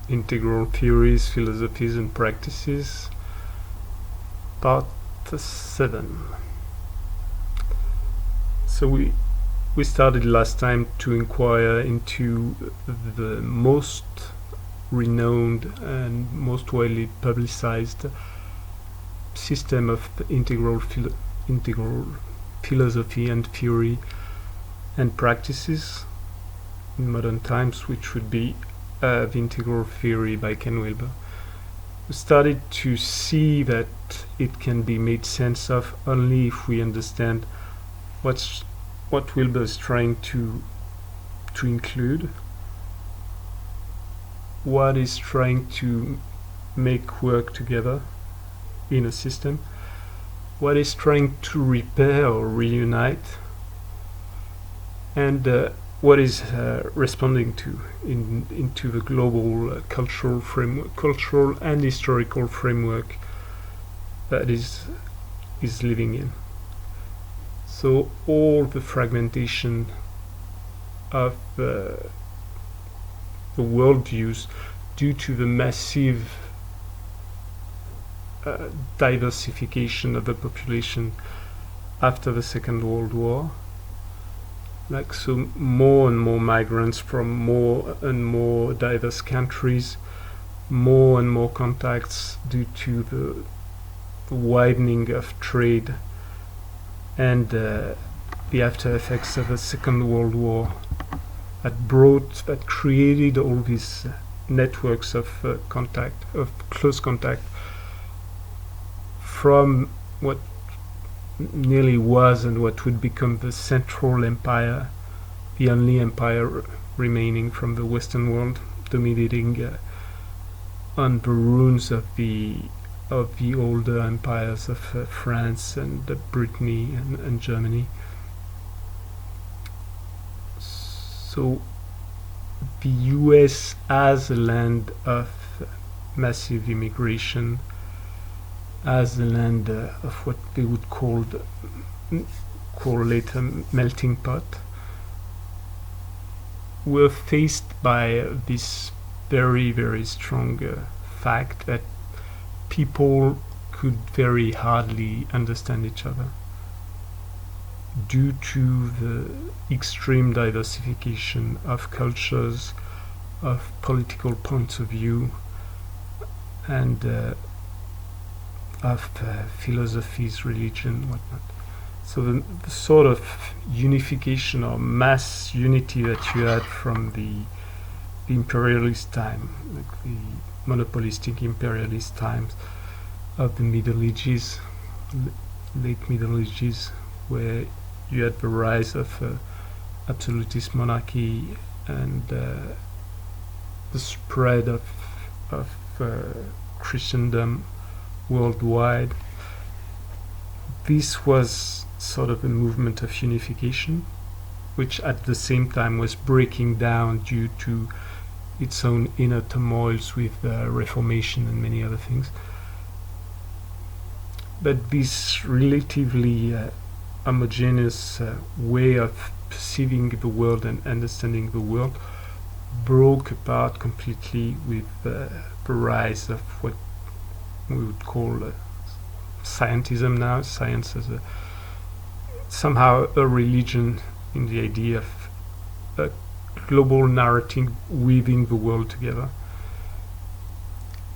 Integral Theories, Philosophies and Practices, Part 7. So we started last time to inquire into the most renowned and most widely publicized system of integral philosophy and theory and practices in modern times, which would be the integral theory by Ken Wilber. We started to see that it can be made sense of only if we understand what Wilber is trying to include, what is trying to make work together in a system, what is trying to repair or reunite, and what is responding to into the global cultural and historical framework that is living in. So all the fragmentation of the worldviews due to the massive diversification of the population after the Second World War, so more and more migrants from more and more diverse countries, more and more contacts due to the widening of trade and the after effects of the Second World War that created all these networks of close contact from what nearly was and what would become the Central Empire, the only empire remaining from the Western world, dominating on the ruins of the older empires of France and Brittany and Germany. So the US as a land of massive immigration, as a land of what they would call later melting pot, were faced by this very, very strong fact that people could very hardly understand each other due to the extreme diversification of cultures, of political points of view, and of philosophies, religion, whatnot. So the sort of unification or mass unity that you had from the imperialist time, like the monopolistic imperialist times of the Middle Ages, late Middle Ages, where you had the rise of absolutist monarchy and the spread of Christendom worldwide. This was sort of a movement of unification, which at the same time was breaking down due to its own inner turmoils with Reformation and many other things. But this relatively homogeneous way of perceiving the world and understanding the world broke apart completely with the rise of what we would call scientism now, science as somehow a religion, in the idea of a global narrative weaving the world together.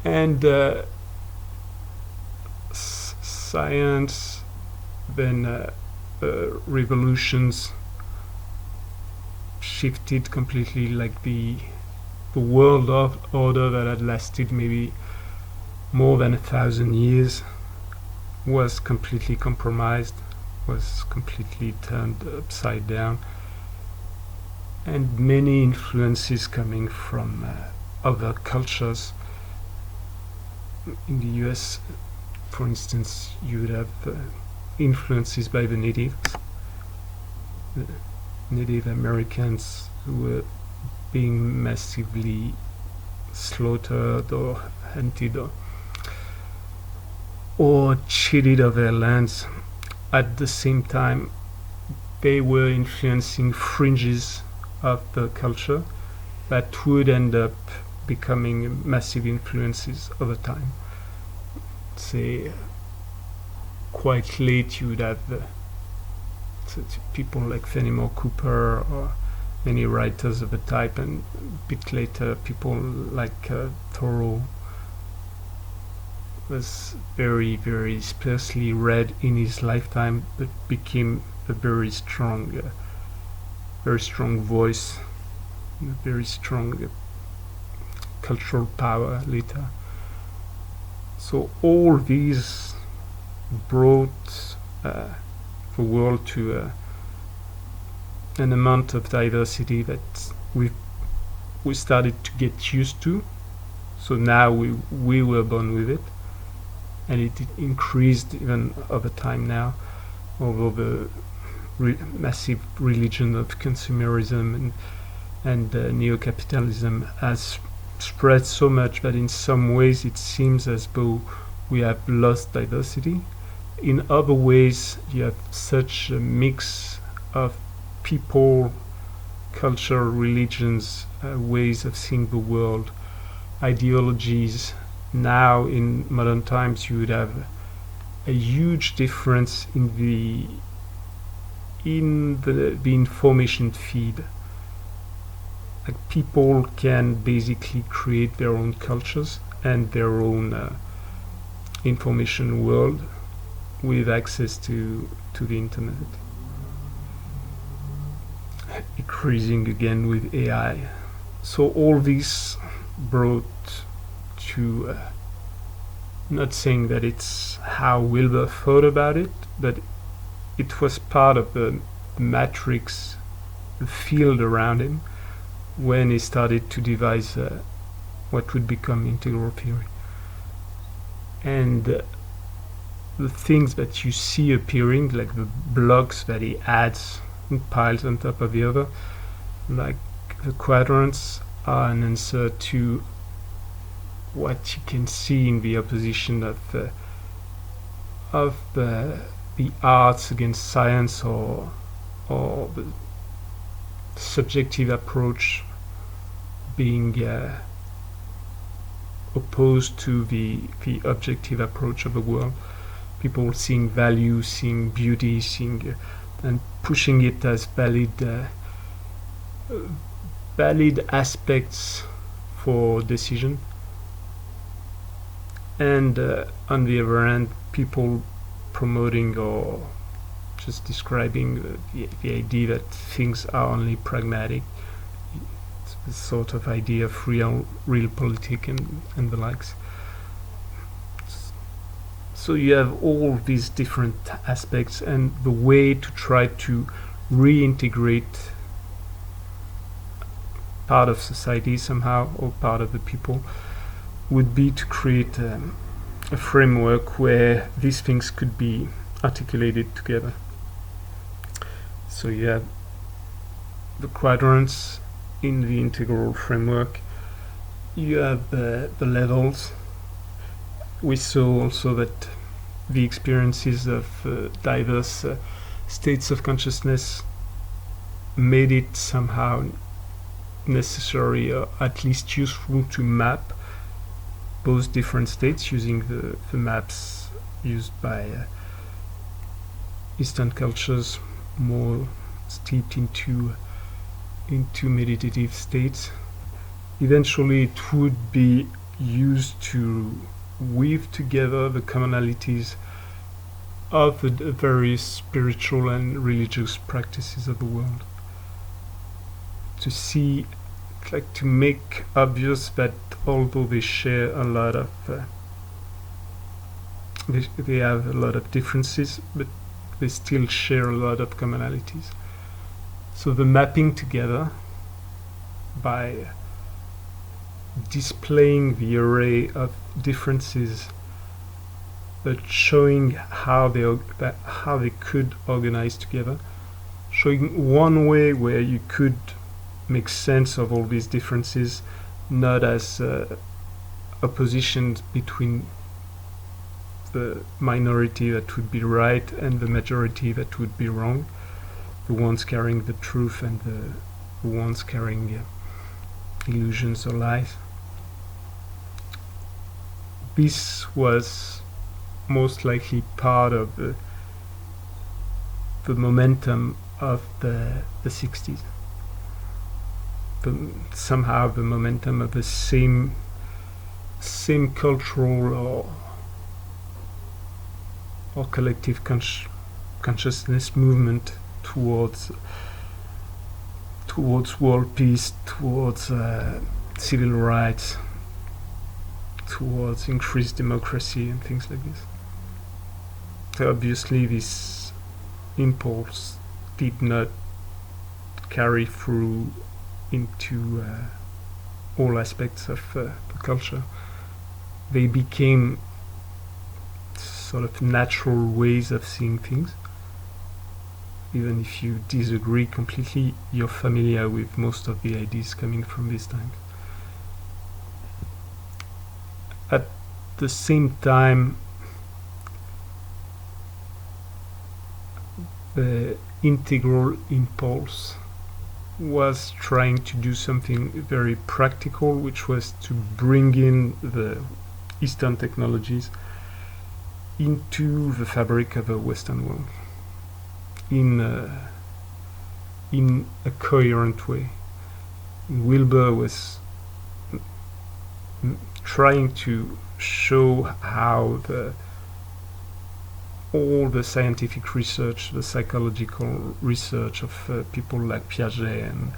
And science, then revolutions shifted completely, like the world order that had lasted maybe more than 1,000 years was completely compromised, was completely turned upside down, and many influences coming from other cultures. In the US, for instance, you would have influences by the natives, the Native Americans who were being massively slaughtered or hunted or cheated of their lands. At the same time, they were influencing fringes of the culture that would end up becoming massive influences over time. Say, quite late you would have people like Fenimore Cooper or many writers of the type, and a bit later people like Thoreau was very, very sparsely read in his lifetime, but became a very strong voice, a very strong cultural power later. So all these brought the world to an amount of diversity that we started to get used to. So now we were born with it, and it increased even over time now, although the massive religion of consumerism and neo-capitalism has spread so much that in some ways it seems as though we have lost diversity. In other ways, you have such a mix of people, culture, religions, ways of seeing the world, ideologies. Now in modern times you would have a huge difference in the information feed. Like, people can basically create their own cultures and their own information world with access to the internet. Increasing again with AI. So all this brought to, not saying that it's how Wilber thought about it, but it was part of the matrix, the field around him, when he started to devise what would become integral theory. And the things that you see appearing, like the blocks that he adds and piles on top of the other, like the quadrants, are an answer to what you can see in the opposition of the arts against science, or the subjective approach being opposed to the objective approach of the world. People seeing value, seeing beauty, seeing and pushing it as valid aspects for decision. And on the other hand, people promoting or just describing the idea that things are only pragmatic. It's this sort of idea of real politic and the likes. So you have all these different aspects, and the way to try to reintegrate part of society somehow, or part of the people, would be to create a framework where these things could be articulated together. So you have the quadrants in the integral framework. You have the levels. We saw also that the experiences of diverse states of consciousness made it somehow necessary, or at least useful, to map those different states using the maps used by Eastern cultures, more steeped into meditative states. Eventually it would be used to weave together the commonalities of the various spiritual and religious practices of the world, to see, like, to make obvious that although they share a lot of they have a lot of differences, but they still share a lot of commonalities. So the mapping together by displaying the array of differences, but showing how they could organize together, showing one way where you could make sense of all these differences, not as oppositions between the minority that would be right and the majority that would be wrong, the ones carrying the truth and the ones carrying illusions or lies. this was most likely part of the momentum of the 60s. Somehow the momentum of the same cultural or collective consciousness movement towards world peace, towards civil rights, towards increased democracy and things like this. So obviously this impulse did not carry through into all aspects of the culture. They became sort of natural ways of seeing things. Even if you disagree completely, you're familiar with most of the ideas coming from this time. At the same time, the integral impulse was trying to do something very practical, which was to bring in the Eastern technologies into the fabric of the Western world in a coherent way. Wilber was trying to show how all the scientific research, the psychological research of people like Piaget and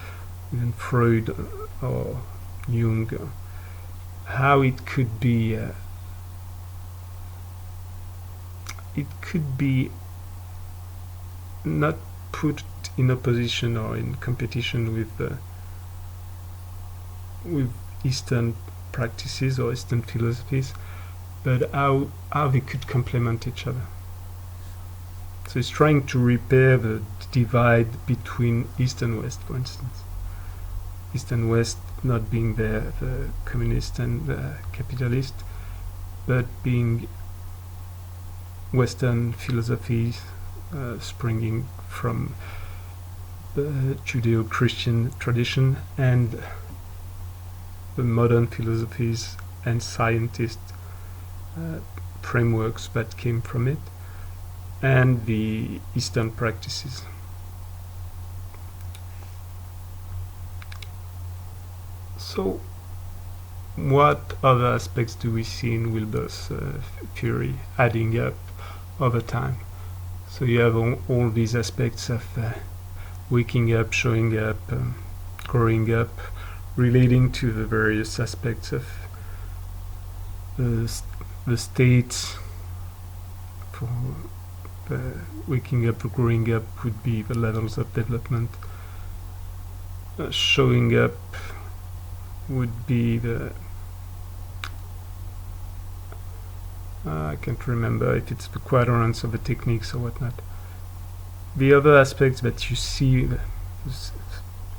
even Freud or Jung, how it could be not put in opposition or in competition with Eastern practices or Eastern philosophies, but how they could complement each other. So it's trying to repair the divide between East and West, for instance. East and West not being the communist and the capitalist, but being Western philosophies springing from the Judeo-Christian tradition and the modern philosophies and scientist frameworks that came from it, and the Eastern practices. So, what other aspects do we see in Wilber's theory adding up over time? So you have all these aspects of waking up, showing up, growing up, relating to the various aspects of the states. For waking up, growing up would be the levels of development. Showing up would be the I can't remember if it's the quadrants or the techniques or whatnot. The other aspects that you see,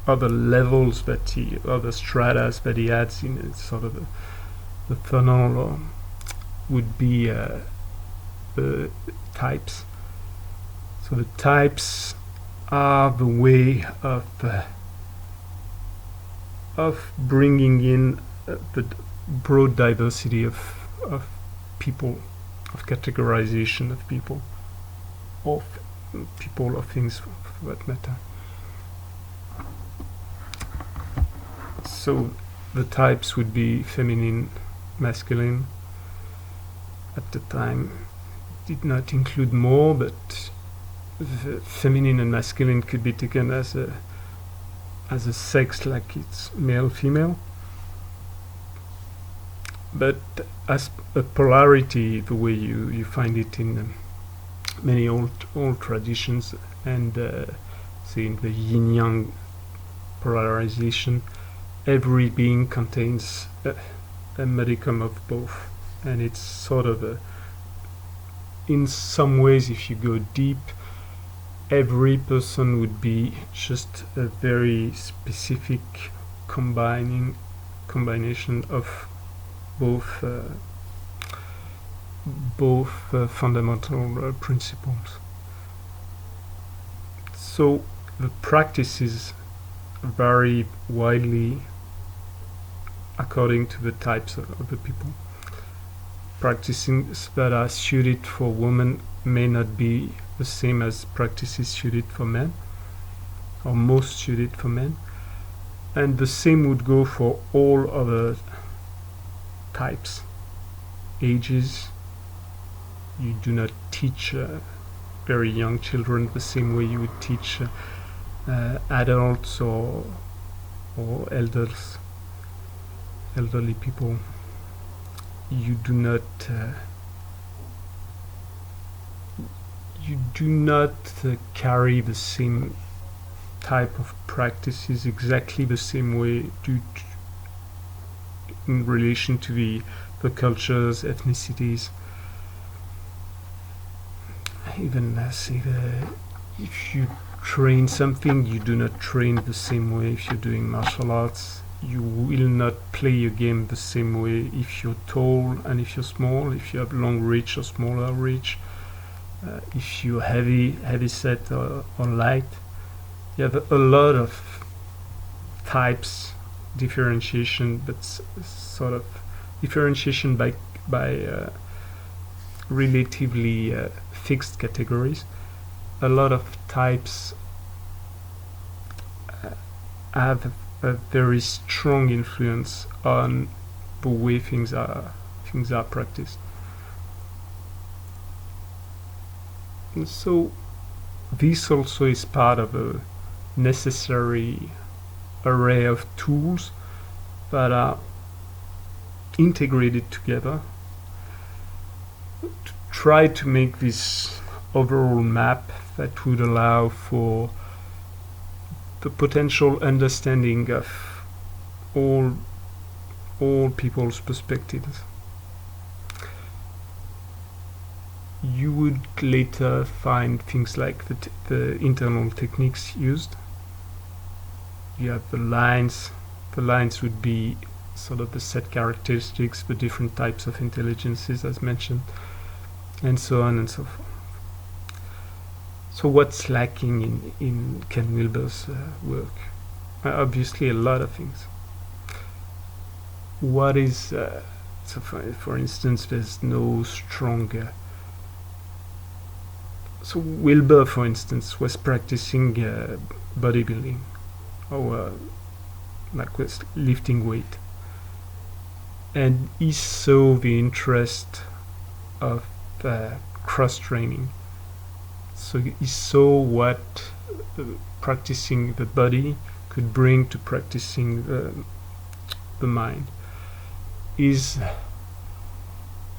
other levels that other stratas that he adds in sort of the funnel, or would be the types. So the types are the way of bringing in the broad diversity of people, of categorization of people, of things for that matter. So the types would be feminine, masculine. At the time did not include more, but the feminine and masculine could be taken as a sex, like it's male, female. But as a polarity, the way you find it in many old traditions, and say in the yin-yang polarization, every being contains a modicum of both, and it's sort of in some ways, if you go deep, every person would be just a very specific combination of both fundamental principles. So the practices vary widely according to the types of the people. practices that are suited for women may not be the same as practices suited for men, or most suited for men. And the same would go for all other types, ages. You do not teach very young children the same way you would teach adults or elderly people. You do not carry the same type of practices exactly the same way in relation to the cultures, ethnicities. Even say that if you train something, you do not train the same way. If you're doing martial arts, you will not play a game the same way if you're tall and if you're small, if you have long reach or smaller reach, if you're heavy set or light. You have a lot of types, differentiation, but sort of differentiation by relatively fixed categories. A lot of types have a very strong influence on the way things are practiced. And so this also is part of a necessary array of tools that are integrated together to try to make this overall map that would allow for the potential understanding of all people's perspectives. You would later find things like the internal techniques used. You have the lines. The lines would be sort of the set characteristics, the different types of intelligences as mentioned, and so on and so forth. So what's lacking in Ken Wilber's work? Obviously a lot of things. What is, so for instance, there's no stronger. So Wilber, for instance, was practicing bodybuilding, or like was lifting weight, and he saw the interest of cross-training. So he saw what practicing the body could bring to practicing the mind. He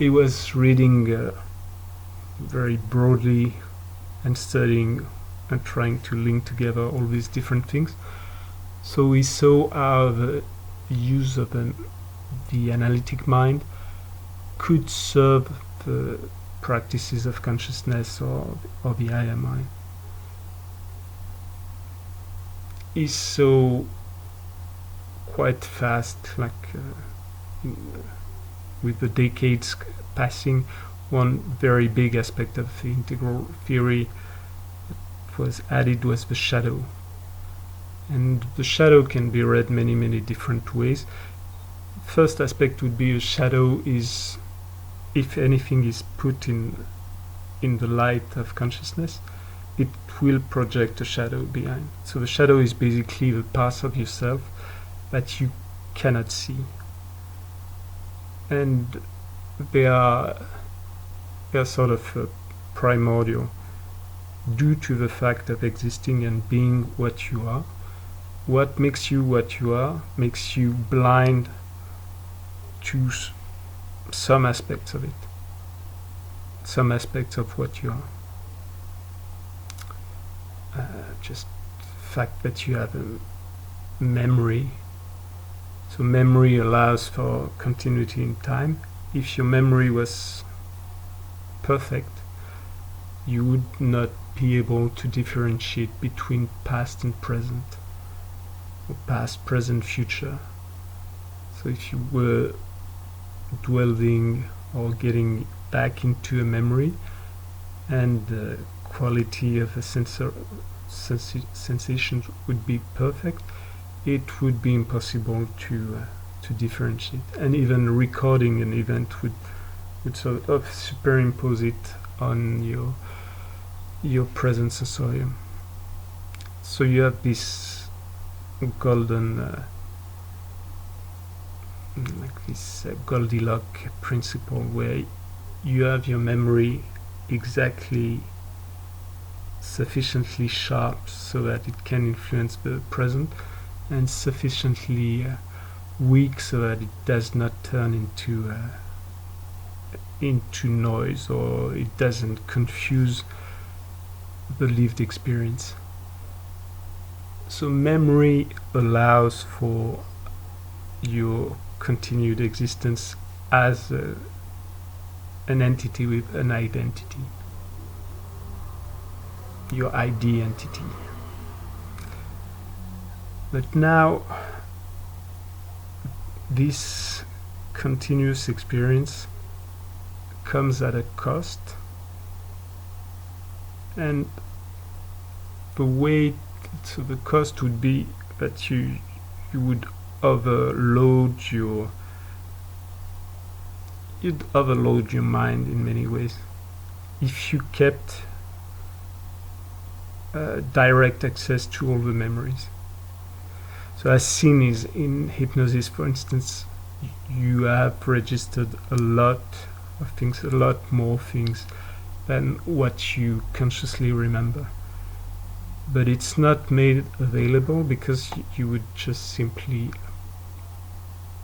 was reading very broadly and studying and trying to link together all these different things. So he saw how the use of the analytic mind could serve the practices of consciousness or the higher mind. He saw quite fast, like with the decades passing, one very big aspect of the integral theory that was added was the shadow. And the shadow can be read many different ways. First aspect would be a shadow is, if anything is put in the light of consciousness, it will project a shadow behind. So the shadow is basically the part of yourself that you cannot see. And they are sort of primordial due to the fact of existing and being what you are. What makes you what you are makes you blind to some aspects of it, some aspects of what you are. Just the fact that you have a memory. So memory allows for continuity in time. If your memory was perfect, you would not be able to differentiate between past and present, or past, present, future. So if you were dwelling or getting back into a memory and the quality of a sensation would be perfect, it would be impossible to differentiate. And even recording an event would would sort of superimpose it on your present sensorium. So you have this golden like this Goldilocks principle, where you have your memory exactly sufficiently sharp so that it can influence the present, and sufficiently weak so that it does not turn into noise, or it doesn't confuse the lived experience. So memory allows for your continued existence as an entity with an identity, your ID entity. But now this continuous experience comes at a cost, and the way, so the cost would be that you would overload your mind in many ways. If you kept direct access to all the memories. So as seen is in hypnosis, for instance, you have registered a lot of things, a lot more things than what you consciously remember. But it's not made available because you would just simply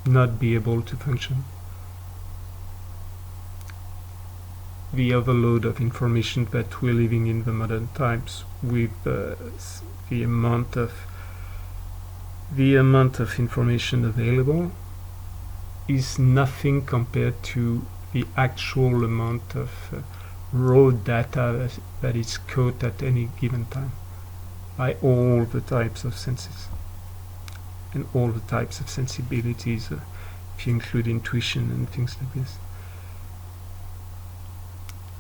not be able to function. The overload of information that we're living in the modern times, with the amount of information available, is nothing compared to the actual amount of raw data that is caught at any given time by all the types of senses and all the types of sensibilities, if you include intuition and things like this.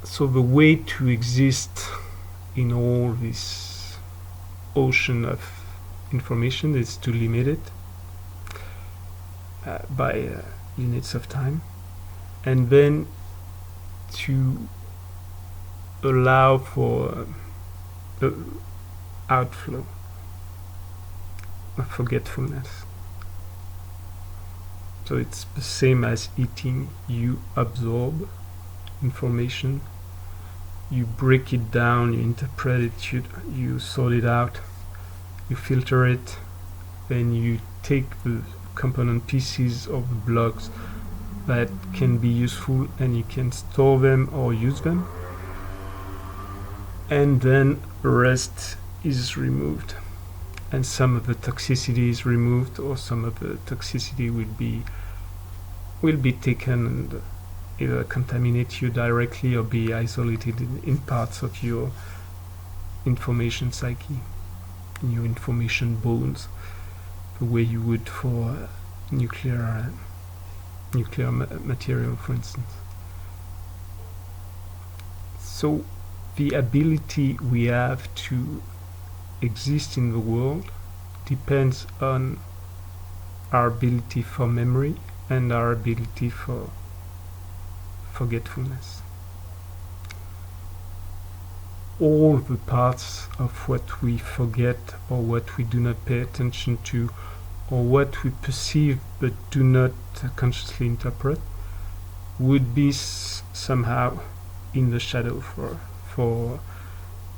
So the way to exist in all this ocean of information is to limit it by units of time, and then to allow for the outflow of forgetfulness. So it's the same as eating. You absorb information, you break it down, you interpret it, you sort it out, you filter it, then you take the component pieces of the blocks that can be useful, and you can store them or use them, and then the rest is removed, and some of the toxicity is removed, or some of the toxicity will be taken and either contaminate you directly or be isolated in parts of your information psyche, in your information bones, the way you would for nuclear material, for instance. So the ability we have to exist in the world depends on our ability for memory and our ability for forgetfulness. All the parts of what we forget, or what we do not pay attention to, or what we perceive but do not consciously interpret, would be somehow in the shadow for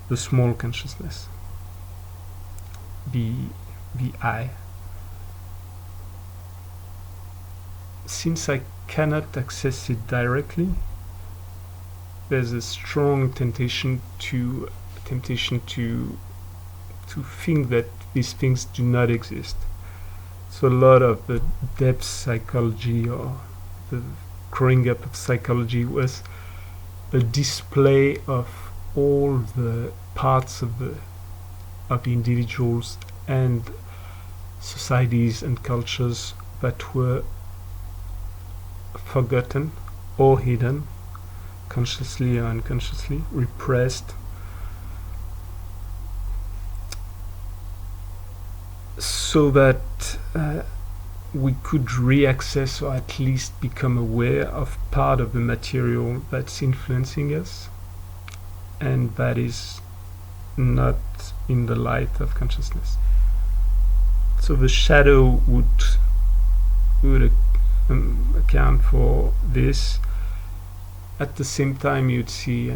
the small consciousness, the I. Since I cannot access it directly, there's a strong temptation to think that these things do not exist. So a lot of the depth psychology, or the growing up of psychology, was a display of all the parts of the individuals and societies and cultures that were forgotten or hidden, consciously or unconsciously, repressed. So that we could re-access or at least become aware of part of the material that's influencing us, and that is not in the light of consciousness. So the shadow would account for this. At the same time, you'd see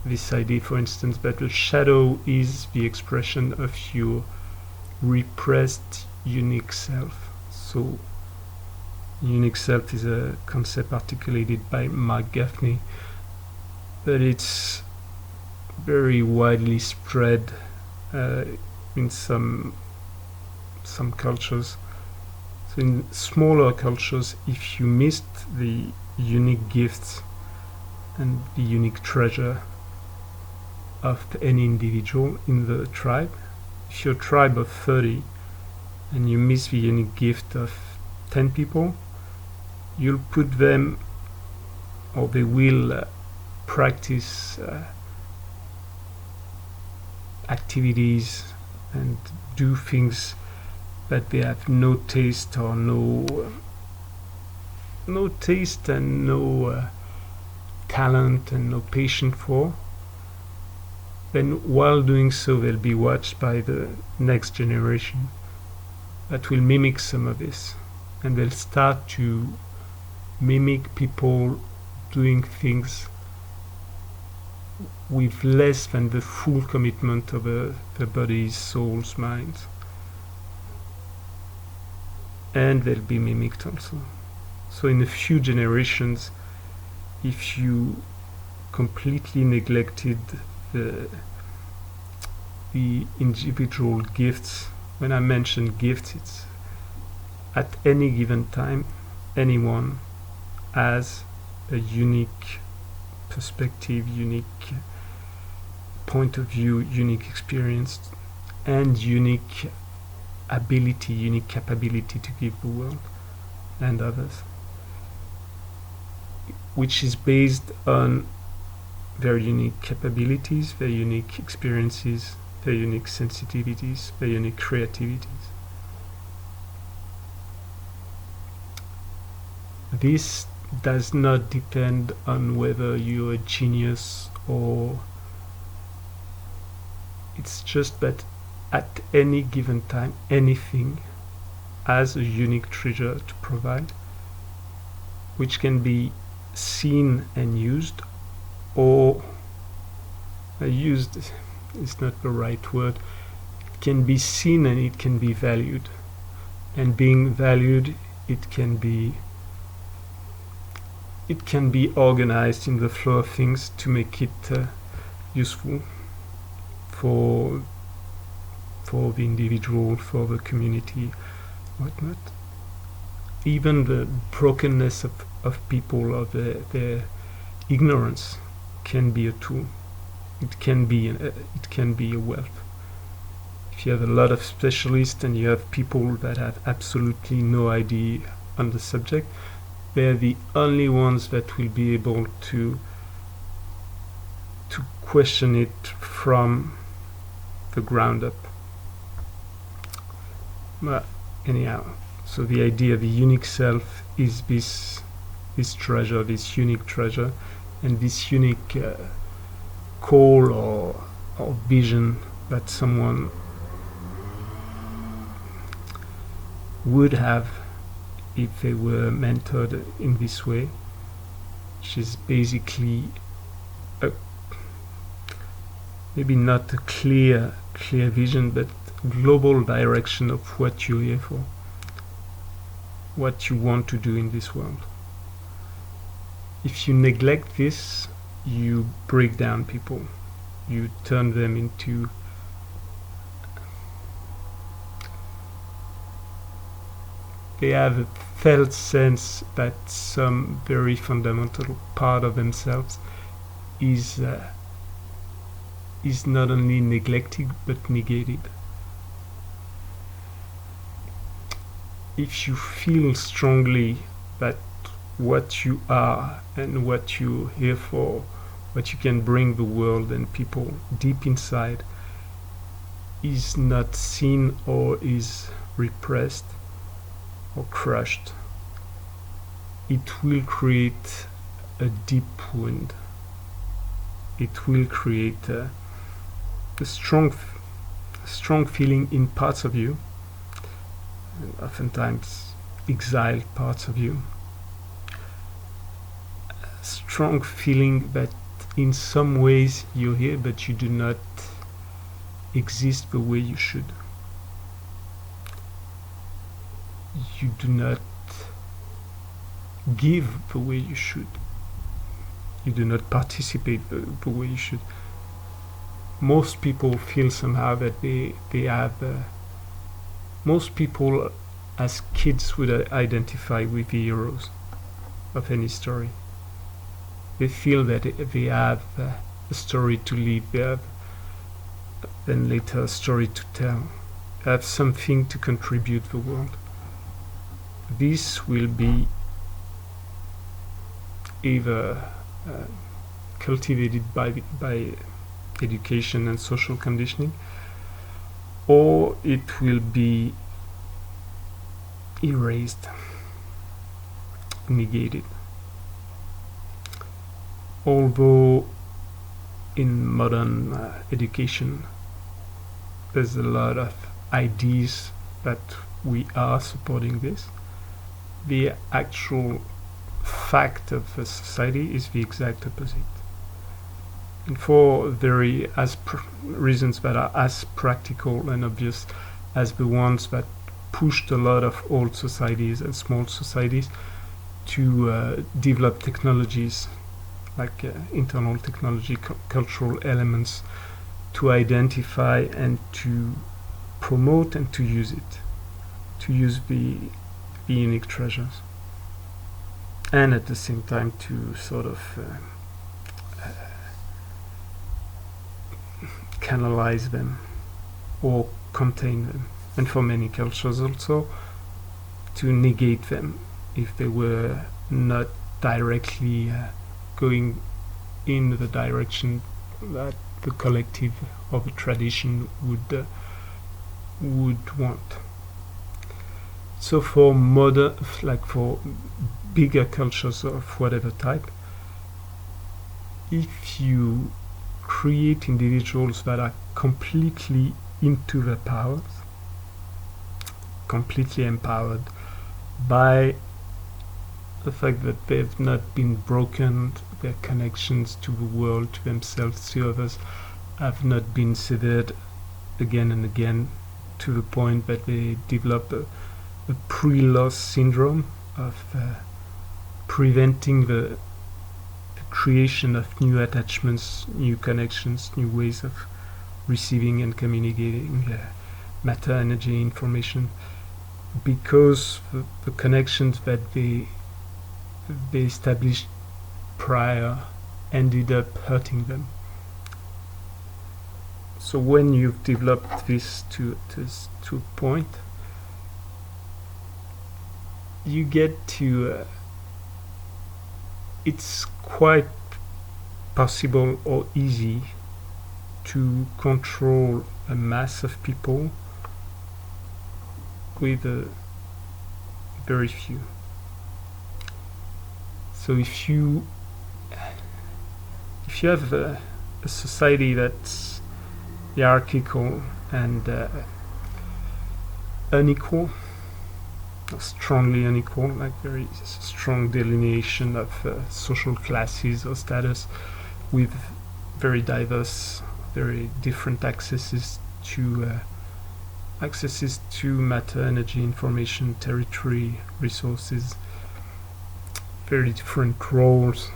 this idea, for instance, that the shadow is the expression of your repressed unique self. So unique self is a concept articulated by Mark Gaffney, but it's very widely spread in some cultures. So in smaller cultures, if you missed the unique gifts and the unique treasure of any individual in the tribe, if you're a tribe of 30 and you miss the unique gift of 10 people, you'll put them, or they will practice activities and do things that they have no taste or no taste and no talent and no patience for. Then while doing so, they'll be watched by the next generation that will mimic some of this, and they'll start to mimic people doing things with less than the full commitment of the body's, soul's, minds. And they'll be mimicked also. So in a few generations, if you completely neglected the individual gifts, when I mention gifts, it's at any given time, anyone has a unique perspective, unique point of view, unique experience, and unique ability, unique capability to give the world and others, which is based on their unique capabilities, their unique experiences, their unique sensitivities, their unique creativities. This does not depend on whether you're a genius or it's just that at any given time, anything has a unique treasure to provide, which can be seen and used, or used is not the right word. It can be seen and it can be valued, and being valued, it can be organized in the flow of things to make it useful for the individual, for the community, whatnot. Even the brokenness of people, of their ignorance, can be a tool. It can be a wealth. If you have a lot of specialists and you have people that have absolutely no idea on the subject, they're the only ones that will be able to question it from the ground up. But anyhow, so the idea of the unique self is this treasure, this unique treasure, and this unique call or vision that someone would have if they were mentored in this way, which is basically maybe not a clear vision, but global direction of what you're here for, what you want to do in this world. If you neglect this, you break down people, you turn them into they have a felt sense that some very fundamental part of themselves is not only neglected but negated. If you feel strongly that what you are and what you're here for, what you can bring the world and people deep inside, is not seen or is repressed, or crushed, it will create a deep wound. It will create a strong feeling in parts of you, and oftentimes exiled parts of you. A strong feeling that in some ways you're here, but you do not exist the way you should. You do not give the way you should. You do not participate the way you should. Most people feel somehow that they have. Most people, as kids, would identify with the heroes of any story. They feel that they have a story to live. They have then later a story to tell. They have something to contribute to the world. This will be either cultivated by education and social conditioning, or it will be erased, negated. Although in modern education there's a lot of ideas that we are supporting this, the actual fact of a society is the exact opposite. And for reasons that are as practical and obvious as the ones that pushed a lot of old societies and small societies to develop technologies like internal technology, cultural elements, to identify and to promote and to use it, to use the unique treasures, and at the same time to sort of canalize them or contain them, and for many cultures also to negate them if they were not directly going in the direction that the collective or the tradition would want. So for for bigger cultures of whatever type, if you create individuals that are completely into their powers, completely empowered by the fact that they've not been broken, their connections to the world, to themselves, to others, have not been severed again and again to the point that they develop a pre-loss syndrome of preventing the creation of new attachments, new connections, new ways of receiving and communicating matter, energy, information, because the connections that they established prior ended up hurting them. So when you've developed this to a point, you get to it's quite possible or easy to control a mass of people with very few. So if you have a society that's hierarchical and unequal, strongly unequal, like very strong delineation of social classes or status, with very diverse, very different accesses to matter, energy, information, territory, resources, very different roles.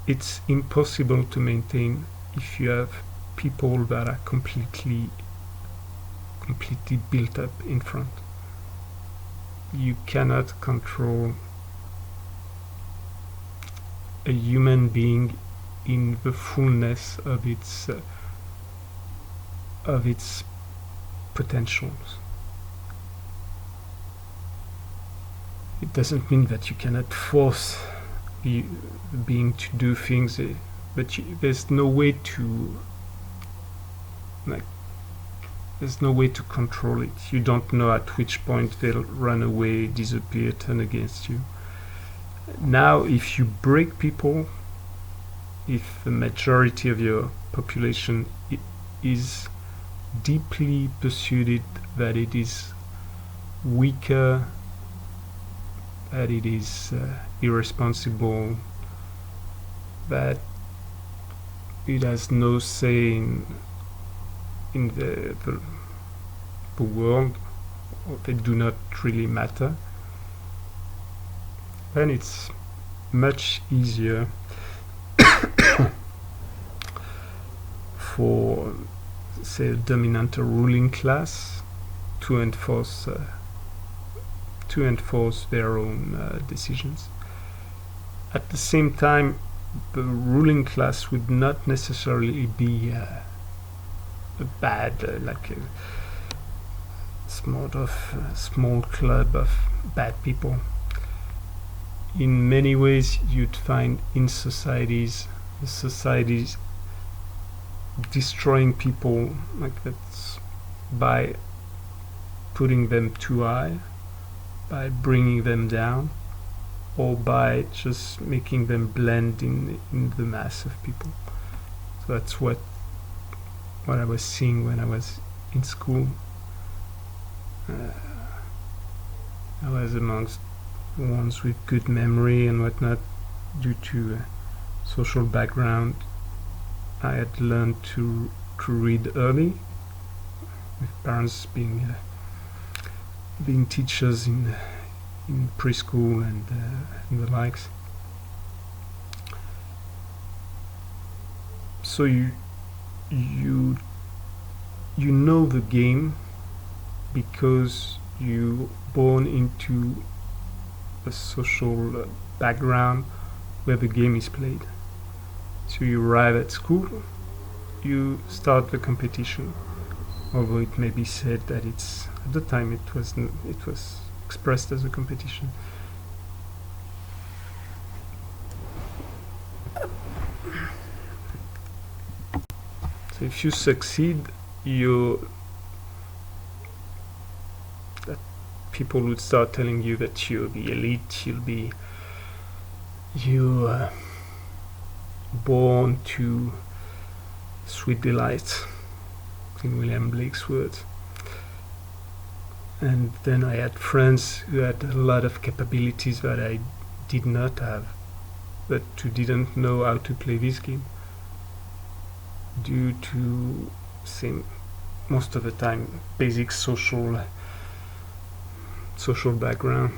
It's impossible to maintain if you have people that are completely built up in front. You cannot control a human being in the fullness of its potentials. It doesn't mean that you cannot force the being to do things, but there's no way to there's no way to control it. You don't know at which point they'll run away, disappear, turn against you. Now, if you break people, if the majority of your population is deeply persuaded that it is weaker, that it is irresponsible, that it has no say in the world, or they do not really matter, then it's much easier for, say, a dominant or ruling class to enforce their own decisions. At the same time, the ruling class would not necessarily be a bad, like a small club of bad people. In many ways, you'd find in societies destroying people like that by putting them too high, by bringing them down, or by just making them blend in the mass of people. So that's what I was seeing when I was in school. I was amongst ones with good memory and whatnot due to social background. I had learned to read early, with parents being teachers in preschool and the likes. So you know the game because you born into a social background where the game is played. So you arrive at school, you start the competition. Although it may be said that it's, at the time it was expressed as a competition. So if you succeed, people would start telling you that you're the elite, you're born to sweet delights, in William Blake's words. And then I had friends who had a lot of capabilities that I did not have, but who didn't know how to play this game due to, most of the time, basic social background.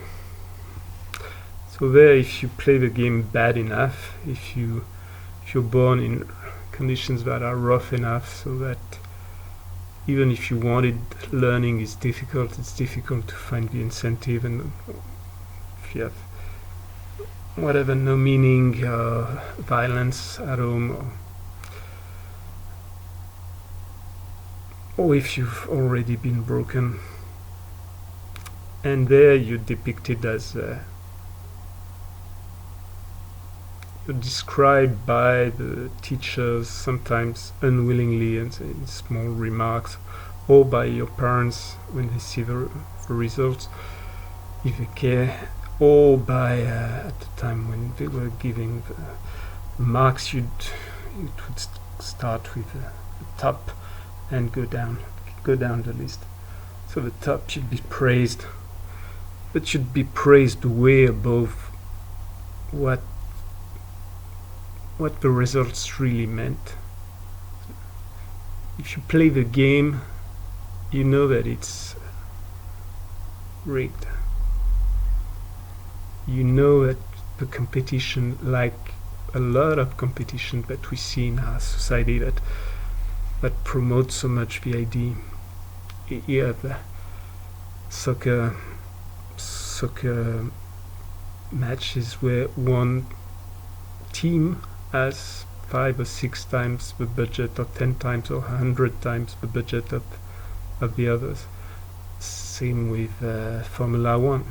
So there, if you play the game bad enough, if you're born in conditions that are rough enough so that even if you wanted, learning is difficult, it's difficult to find the incentive, and if you have whatever, no meaning, violence at home, or if you've already been broken, and there you're depicted as you're described by the teachers, sometimes unwillingly and in small remarks, or by your parents when they see the results, if they care, or by at the time when they were giving the marks, it would start with the top and go down the list. So the top should be praised, but should be praised way above what the results really meant. If you play the game, you know that it's rigged. You know that the competition, like a lot of competition that we see in our society that promotes so much VID. You have the soccer matches where one team has 5 or 6 times the budget, or 10 times or 100 times the budget of the others. Same with Formula 1.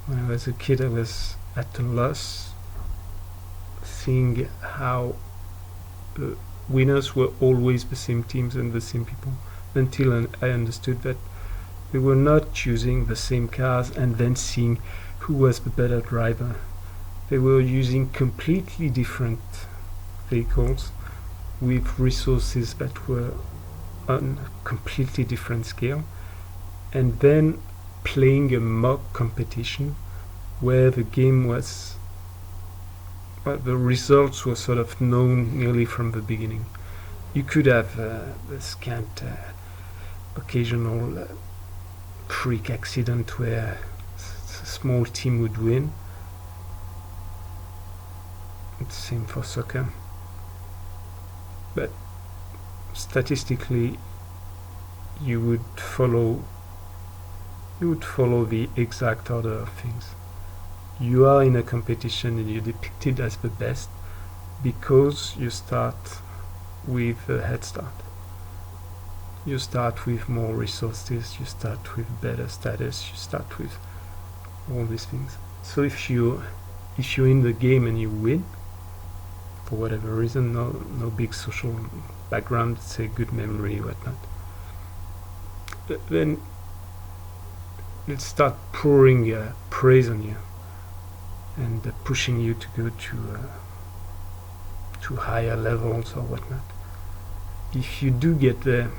When I was a kid, I was at a loss seeing how winners were always the same teams and the same people. until I understood that they were not choosing the same cars and then seeing who was the better driver. They were using completely different vehicles with resources that were on a completely different scale, and then playing a mock competition where the game was, the results were sort of known nearly from the beginning. You could have a scant occasional freak accident where a small team would win. It's the same for soccer. But statistically, you would follow the exact order of things. You are in a competition and you're depicted as the best because you start with a head start. You start with more resources, you start with better status, you start with all these things. So if you're in the game and you win, for whatever reason, no big social background, say good memory, whatnot, then let's start pouring praise on you and pushing you to go to higher levels or whatnot. If you do get there,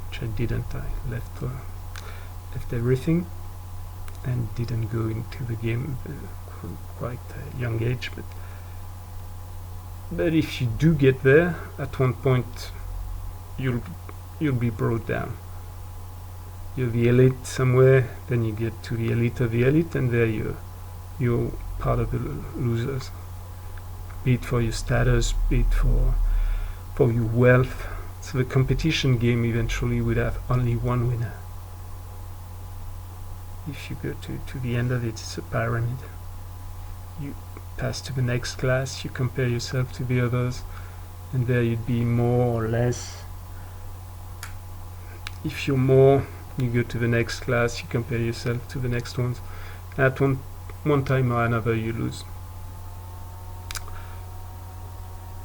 which I didn't, I left everything and didn't go into the game from quite a young age, but if you do get there, at one point you'll be brought down. You're the elite somewhere, then you get to the elite of the elite, and there you're part of the losers. Be it for your status, be it for your wealth. So the competition game eventually would have only one winner. If you go to the end of it, it's a pyramid. You pass to the next class, you compare yourself to the others, and there you'd be more or less. If you're more, you go to the next class, you compare yourself to the next ones. At one time or another you lose.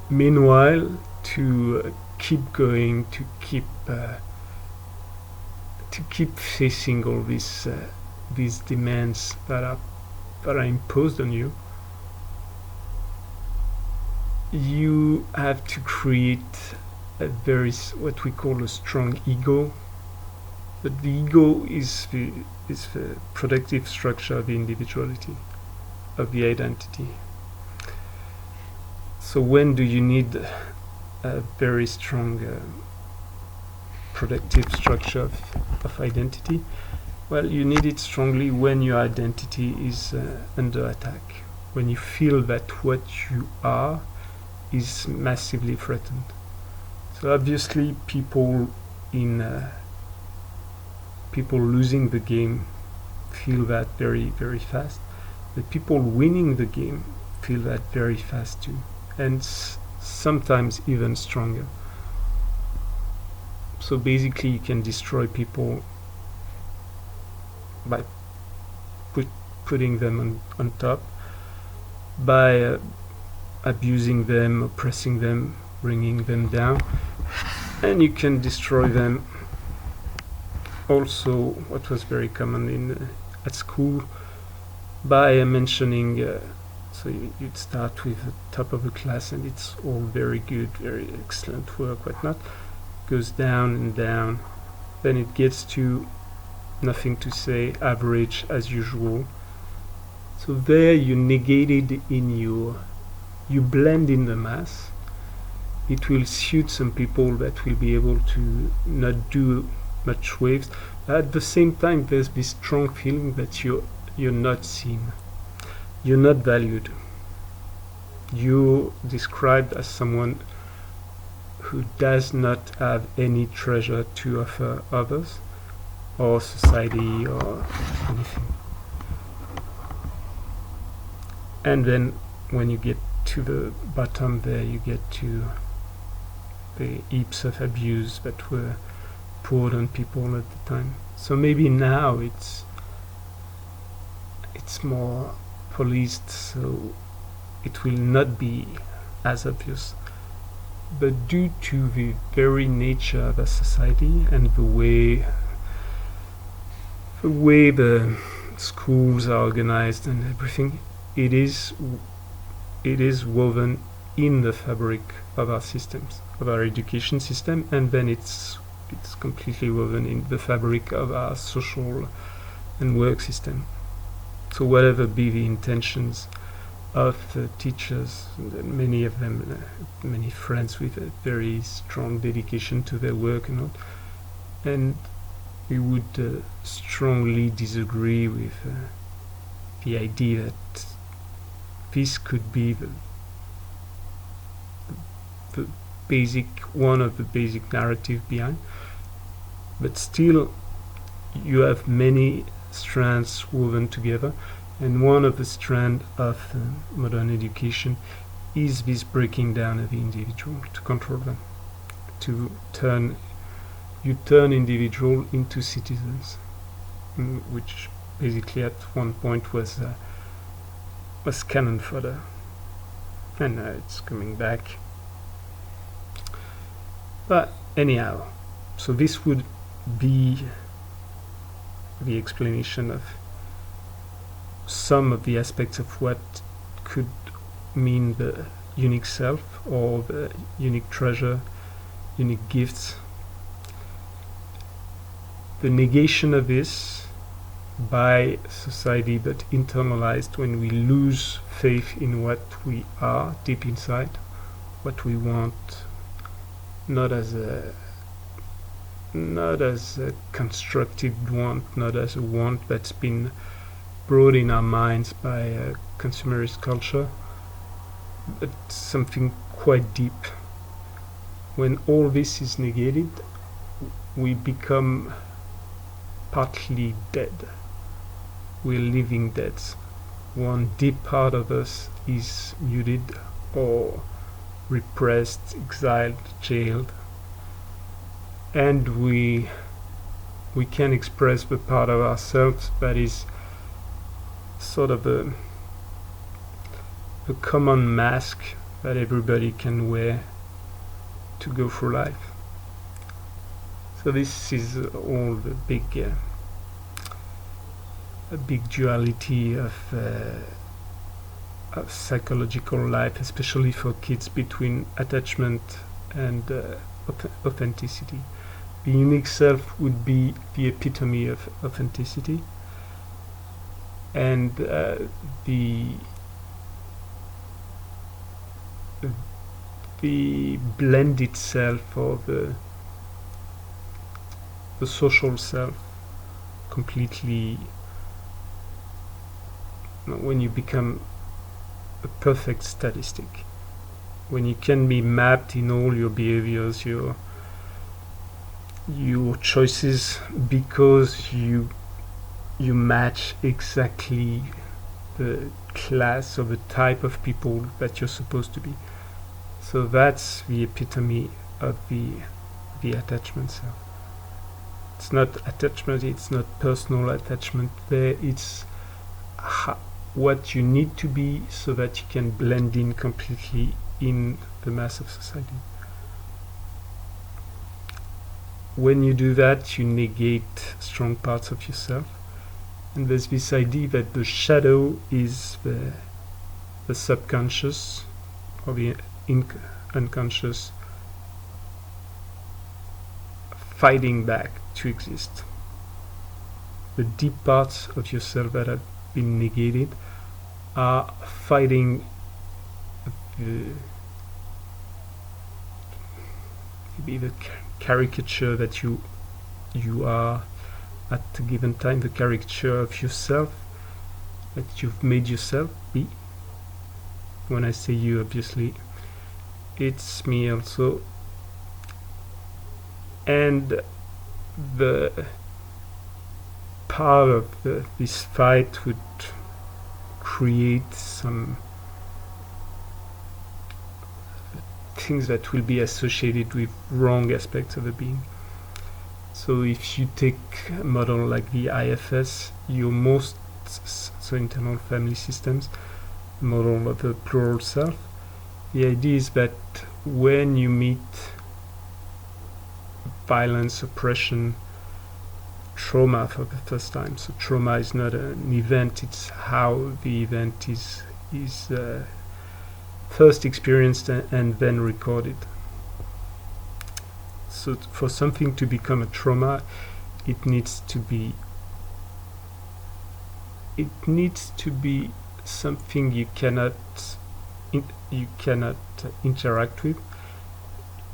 Meanwhile, to keep going, to keep facing all these demands that are imposed on you, you have to create what we call a strong ego. But the ego is the productive structure of the individuality, of the identity. So when do you need a very strong productive structure of identity? Well, you need it strongly when your identity is under attack, when you feel that what you are is massively threatened. So obviously people losing the game feel that very, very fast, but people winning the game feel that very fast too, and sometimes even stronger. So basically you can destroy people by putting them on top, by abusing them, oppressing them, bringing them down, and you can destroy them also, what was very common at school, by mentioning, so you'd start with the top of the class and it's all very good, very excellent work, whatnot, goes down and down, then it gets to nothing to say, average as usual. So there you negated you blend in the mass. It will suit some people that will be able to not do much waves. At the same time, there's this strong feeling that you're not seen, you're not valued. You're described as someone who does not have any treasure to offer others or society or anything. And then when you get to the bottom there, you get to the heaps of abuse that were poured on people at the time. So maybe now it's more policed, so it will not be as obvious. but due to the very nature of a society and the way the schools are organized and everything, it is woven in the fabric of our systems, of our education system, and then it's completely woven in the fabric of our social and work system. So whatever be the intentions of the teachers, and many of them, many friends with a very strong dedication to their work and all, and we would strongly disagree with the idea that this could be the basic, one of the basic narrative behind, but still you have many strands woven together, and one of the strands of modern education is this breaking down of the individual to control them, to turn individual into citizens, which basically at one point was canon fodder, and it's coming back. But anyhow, so this would be the explanation of some of the aspects of what could mean the unique self, or the unique treasure, unique gifts. The negation of this by society, but internalized when we lose faith in what we are deep inside, what we want, not as a constructed want, not as a want that's been brought in our minds by a consumerist culture, but something quite deep. When all this is negated, we become partly dead. We're living dead. One deep part of us is muted or repressed, exiled, jailed, and we can express the part of ourselves that is sort of a common mask that everybody can wear to go through life. So this is all the a big duality of psychological life, especially for kids, between attachment and authenticity. The unique self would be the epitome of authenticity, and the blended self, or the social self, completely, when you become a perfect statistic, when you can be mapped in all your behaviors, your choices, because you match exactly the class or the type of people that you're supposed to be. So that's the epitome of the attachment self. It's not attachment, it's not personal attachment there, it's what you need to be so that you can blend in completely in the mass of society. When you do that, you negate strong parts of yourself, and there's this idea that the shadow is the subconscious or the unconscious fighting back to exist. The deep parts of yourself that have been negated are fighting the caricature that you are at a given time, the caricature of yourself that you've made yourself be. When I say you, obviously it's me also, and the part of this fight would create some things that will be associated with wrong aspects of the being. So if you take a model like the IFS, your most, so internal family systems, model of the plural self, the idea is that when you meet violence, oppression, trauma for the first time. So trauma is not an event, it's how the event is first experienced and then recorded. So for something to become a trauma, it needs to be something you cannot interact with,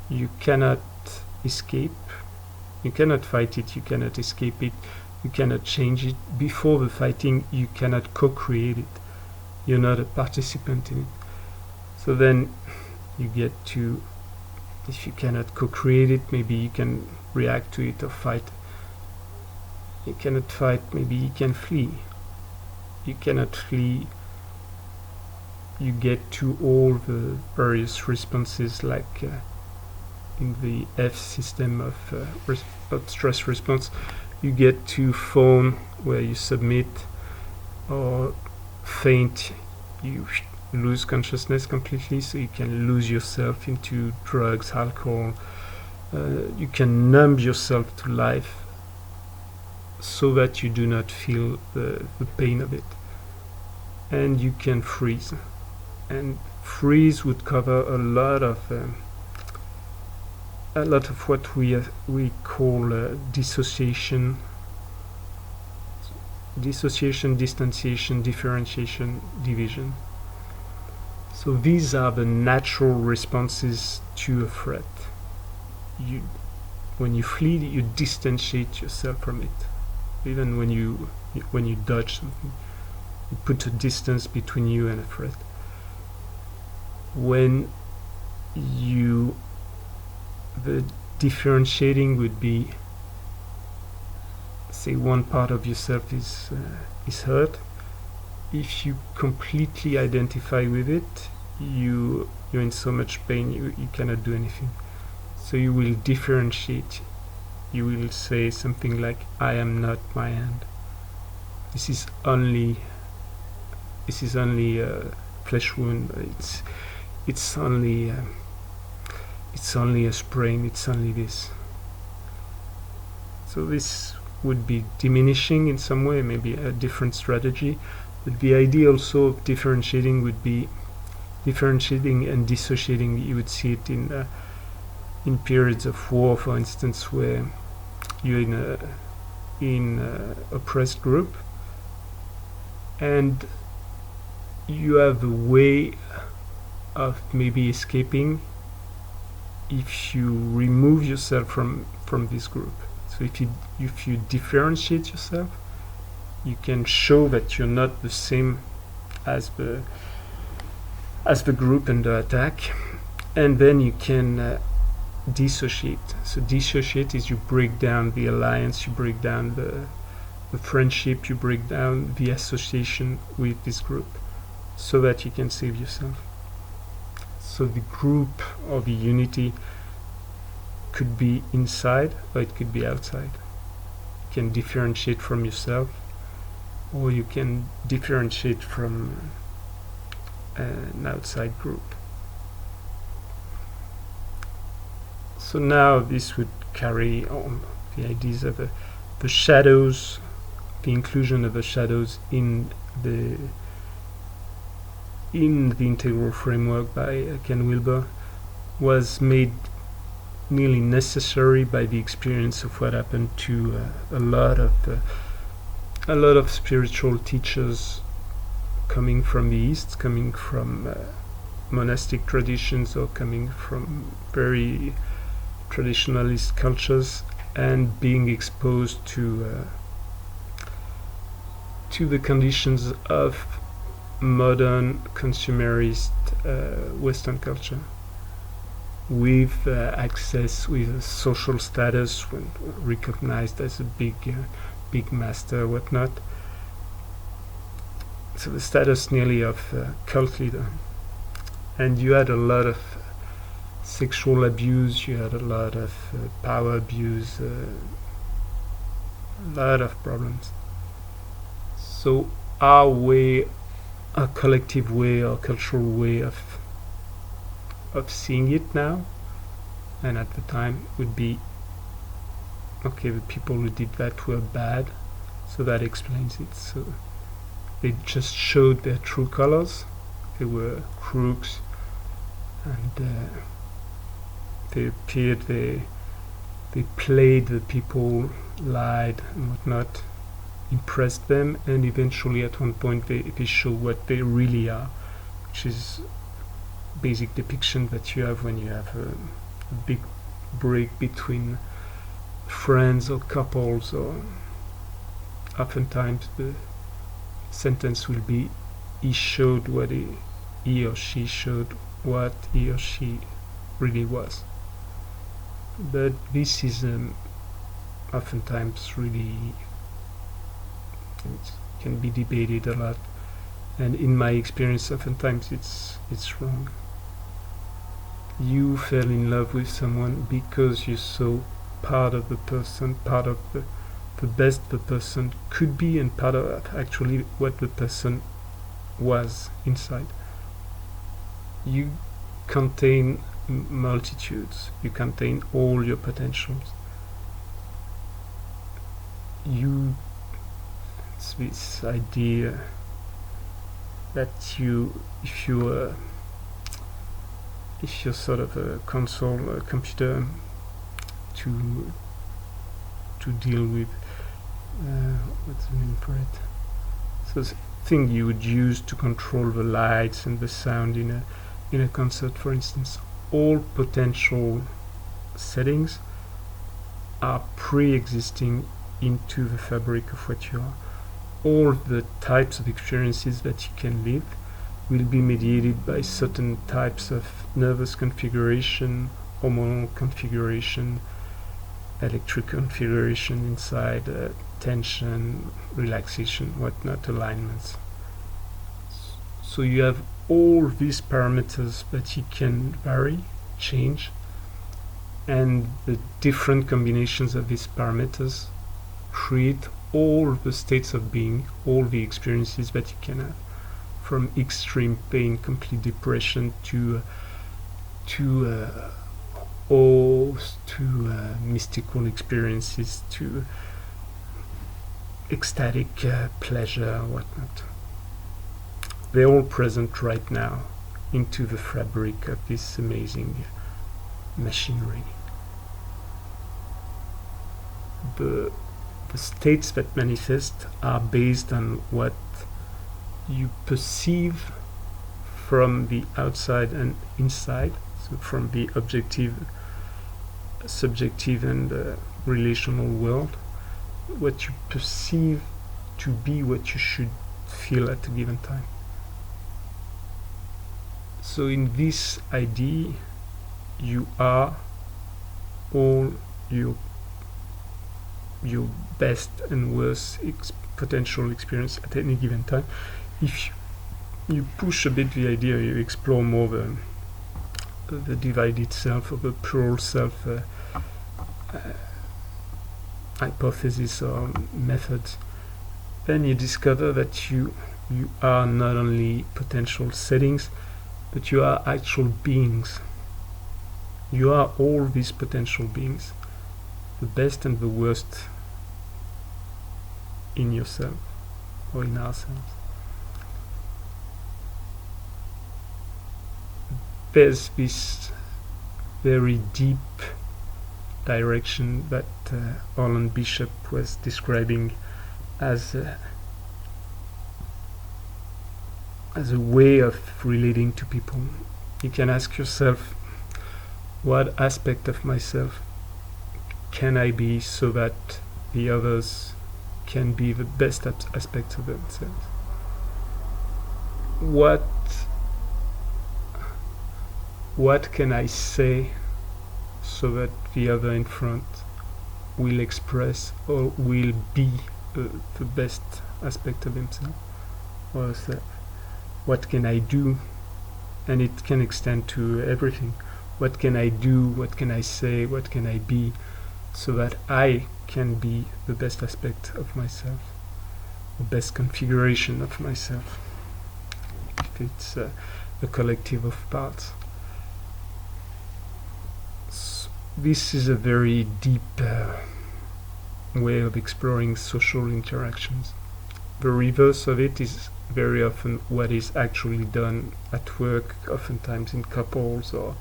you cannot escape, you cannot fight it, you cannot escape it, you cannot change it. Before the fighting, you cannot co-create it, you're not a participant in it. So then you get to, if you cannot co-create it, maybe you can react to it or fight. You cannot fight, maybe you can flee. You cannot flee, you get to all the various responses, like in the F system of stress response, you get to fawn, where you submit, or faint, you lose consciousness completely, so you can lose yourself into drugs, alcohol, you can numb yourself to life so that you do not feel the pain of it, and you can freeze. And freeze would cover a lot of what we call dissociation, distanciation, differentiation, division. So these are the natural responses to a threat. When you flee, you distantiate yourself from it. Even when you dodge something, you put a distance between you and a threat. When the differentiating would be, say, one part of yourself is hurt. If you completely identify with it, you're in so much pain, you cannot do anything. So you will differentiate. You will say something like, I am not my hand. This is only a flesh wound. It's only a sprain. It's only this. So this would be diminishing in some way, maybe a different strategy. But the idea also of differentiating would be differentiating and dissociating. You would see it in periods of war, for instance, where you're in a oppressed group, and you have a way of maybe escaping if you remove yourself from this group. So if you differentiate yourself, you can show that you're not the same as the group under attack, and then you can dissociate. So dissociate is you break down the alliance, you break down the friendship, you break down the association with this group, so that you can save yourself. So the group or the unity could be inside, or it could be outside. You can differentiate from yourself, or you can differentiate from an outside group. So now this would carry on the ideas of the shadows, the inclusion of the shadows in the integral framework by Ken Wilber was made nearly necessary by the experience of what happened to a lot of spiritual teachers coming from the East, coming from monastic traditions, or coming from very traditionalist cultures, and being exposed to the conditions of modern consumerist Western culture, with access, with a social status, when recognized as a big master, whatnot. So the status nearly of cult leader, and you had a lot of sexual abuse, you had a lot of power abuse, a lot of problems. So our collective way, our cultural way of of seeing it now, and at the time would be, okay, the people who did that were bad, so that explains it. So they just showed their true colors. They were crooks, and they appeared, they played the people, lied and whatnot, impressed them, and eventually at one point they show what they really are, which is basic depiction that you have when you have a big break between friends or couples, or oftentimes the sentence will be, he showed what he or she showed what he or she really was. But this is oftentimes really, it can be debated a lot, and in my experience oftentimes it's wrong. You fell in love with someone because you saw part of the person, part of the best the person could be, and part of actually what the person was inside. You contain multitudes, you contain all your potentials. It's this idea that if you're sort of a console, a computer to deal with, what's the name for it? So the thing you would use to control the lights and the sound in a concert, for instance, all potential settings are pre-existing into the fabric of what you are. All the types of experiences that you can live will be mediated by certain types of nervous configuration, hormonal configuration, electric configuration inside, tension, relaxation, whatnot, alignments. So you have all these parameters that you can vary, change, and the different combinations of these parameters create all the states of being, all the experiences that you can have, from extreme pain, complete depression, to awe, to mystical experiences, to ecstatic pleasure, whatnot. They're all present right now into the fabric of this amazing machinery. The states that manifest are based on what you perceive from the outside and inside, so from the objective, subjective, and relational world, what you perceive to be what you should feel at a given time. So in this idea, you are all your best and worst potential experience at any given time. If you push a bit the idea, you explore more the divided self, or the plural self hypothesis or methods, then you discover that you are not only potential settings, but you are actual beings. You are all these potential beings, the best and the worst in yourself or in ourselves. There's this very deep direction that Orland Bishop was describing as a way of relating to people. You can ask yourself, what aspect of myself can I be so that the others can be the best aspects of themselves? What can I say so that the other in front will express or will be the best aspect of himself or herself? What can I do? And it can extend to everything. What can I do? What can I say? What can I be so that I can be the best aspect of myself, the best configuration of myself, if it's a collective of parts. this is a very deep way of exploring social interactions. The reverse of it is very often what is actually done at work, oftentimes in couples or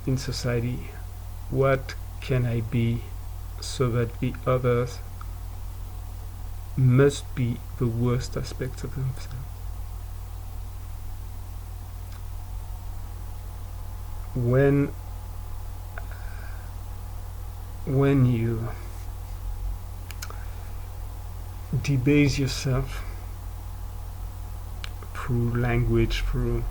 in society. What can I be so that the others must be the worst aspects of themselves? When you debase yourself through language, through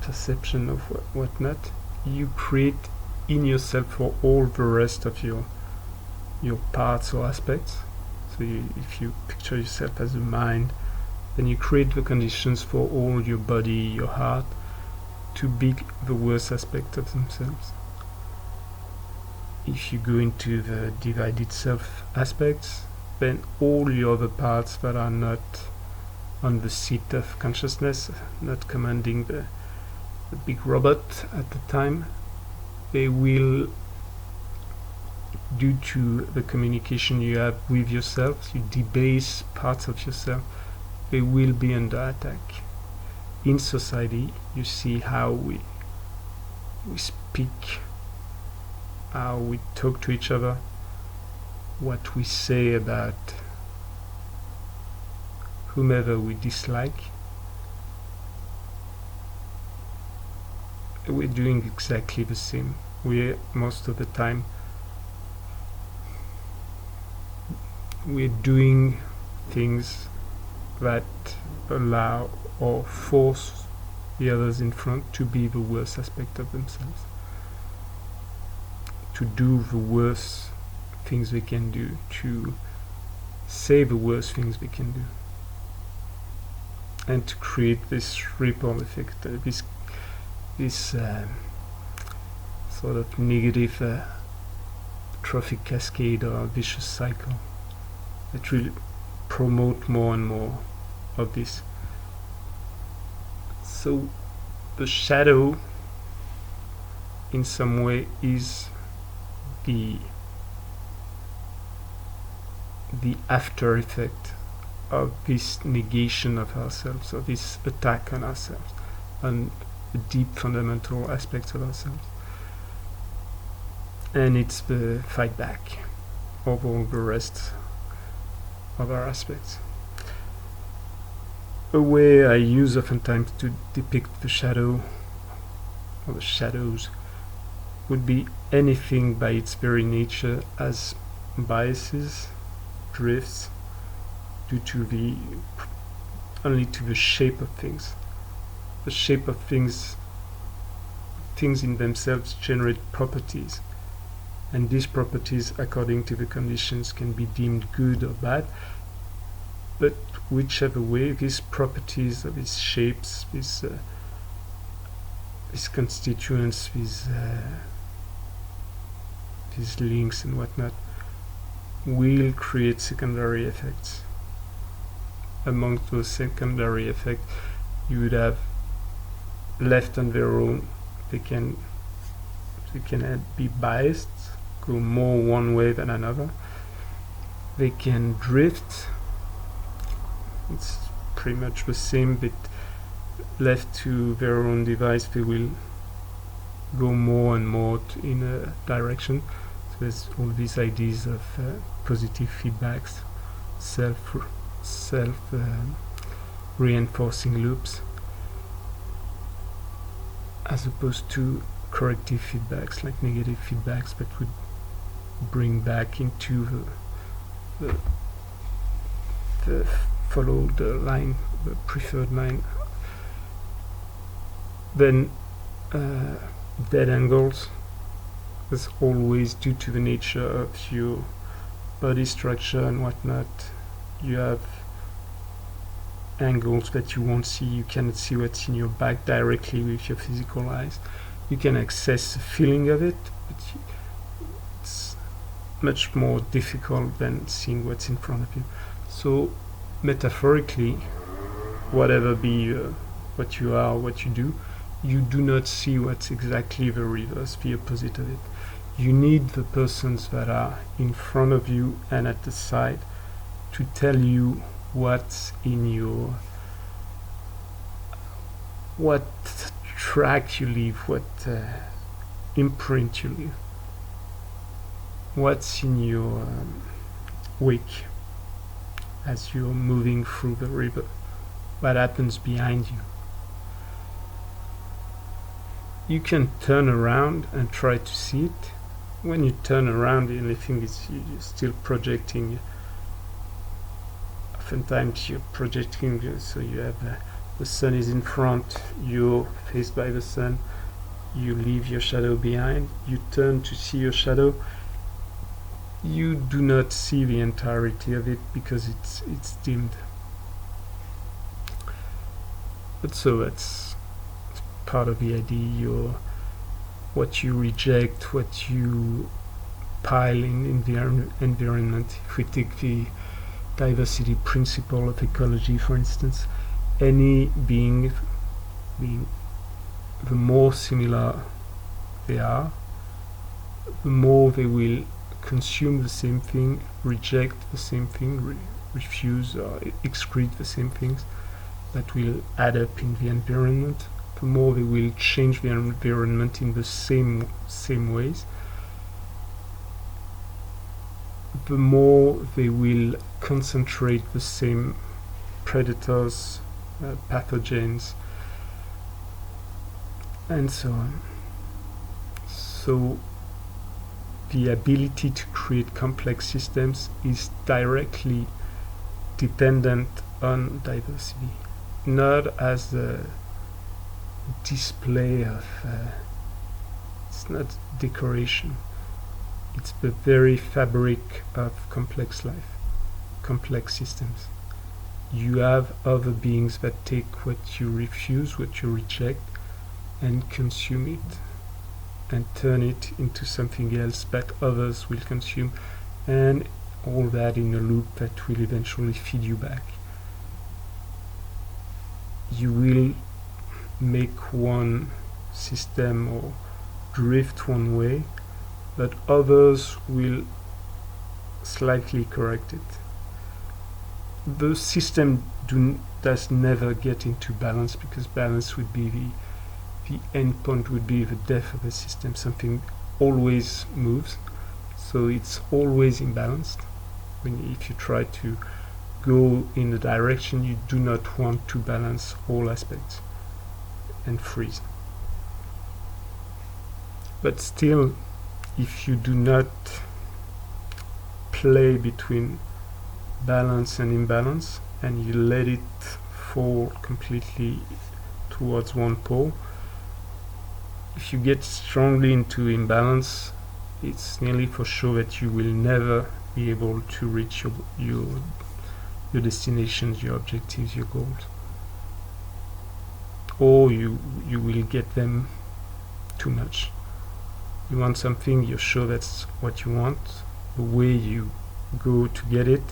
perception of whatnot, you create in yourself for all the rest of your parts or aspects. So if you picture yourself as a mind, then you create the conditions for all your body, your heart, to be the worst aspect of themselves. If you go into the divided self aspects, then all the other parts that are not on the seat of consciousness, not commanding the big robot at the time, they will, due to the communication you have with yourself, you debase parts of yourself, they will be under attack. In society, you see how we speak, how we talk to each other, what we say about whomever we dislike. We're doing exactly the same. Most of the time, we're doing things that allow or force the others in front to be the worst aspect of themselves, to do the worst things they can do, to say the worst things they can do, and to create this ripple effect, this sort of negative trophic cascade or vicious cycle that will promote more and more of this. So the shadow in some way is the after effect of this negation of ourselves, of this attack on ourselves, on the deep fundamental aspects of ourselves. And it's the fight back of all the rest of our aspects. A way I use oftentimes to depict the shadow or the shadows would be anything by its very nature as biases, drifts, due to only to the shape of things. The shape of things in themselves generate properties, and these properties, according to the conditions, can be deemed good or bad. But whichever way, these properties of these shapes, these constituents, these links and whatnot, will create secondary effects. Amongst those secondary effects, you would have left on their own. They can be biased, go more one way than another. They can drift. It's pretty much the same, but left to their own device, they will go more and more in a direction. So there's all these ideas of positive feedbacks, self reinforcing loops, as opposed to corrective feedbacks like negative feedbacks that would bring back into the followed line, the preferred line. Then dead angles, as always, due to the nature of your body structure and whatnot, you have angles that you won't see. You cannot see what's in your back directly with your physical eyes. You can access the feeling of it, but it's much more difficult than seeing what's in front of you. So metaphorically, whatever be what you are, what you do, you do not see what's exactly the reverse, the opposite of it. You need the persons that are in front of you and at the side to tell you what's in your, what track you leave, what imprint you leave, what's in your wake as you're moving through the river, what happens behind you. You can turn around and try to see it. When you turn around, the only thing is you're still projecting. Oftentimes you're projecting, so you have the sun is in front, you're faced by the sun, you leave your shadow behind, you turn to see your shadow. You do not see the entirety of it because it's dimmed. But so that's part of the idea. What you reject, what you pile in the environment. If we take the diversity principle of ecology, for instance, any being, the more similar they are, the more they will consume the same thing, reject the same thing, refuse or excrete the same things that will add up in the environment. The more they will change the environment in the same ways, the more they will concentrate the same predators, pathogens, and so on. So the ability to create complex systems is directly dependent on diversity, not as a display of it's not decoration, it's the very fabric of complex life, complex systems. You have other beings that take what you refuse, what you reject, and consume it and turn it into something else that others will consume, and all that in a loop that will eventually feed you back. You will make one system or drift one way, but others will slightly correct it. The system does never get into balance, because balance would be the end point, would be the death of the system. Something always moves, so it's always imbalanced. If you try to go in a direction, you do not want to balance all aspects and freeze. But still, if you do not play between balance and imbalance, and you let it fall completely towards one pole, if you get strongly into imbalance, it's nearly for sure that you will never be able to reach your destinations, your objectives, your goals. Or you will get them too much. You want something, you're sure that's what you want. The way you go to get it,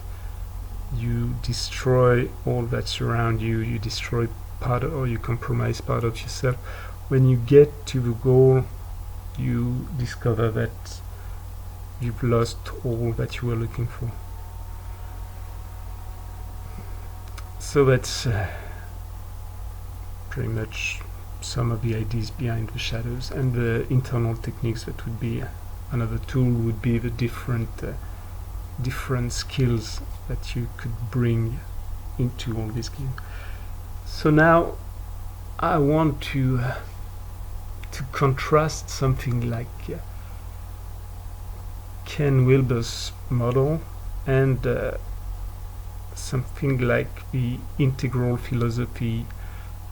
you destroy all that's around you, you destroy part of, or you compromise part of yourself. When you get to the goal, you discover that you've lost all that you were looking for. So that's pretty much some of the ideas behind the shadows, and the internal techniques. That would be another tool, would be the different skills that you could bring into all this game. So now I want to contrast something like Ken Wilber's model and something like the integral philosophy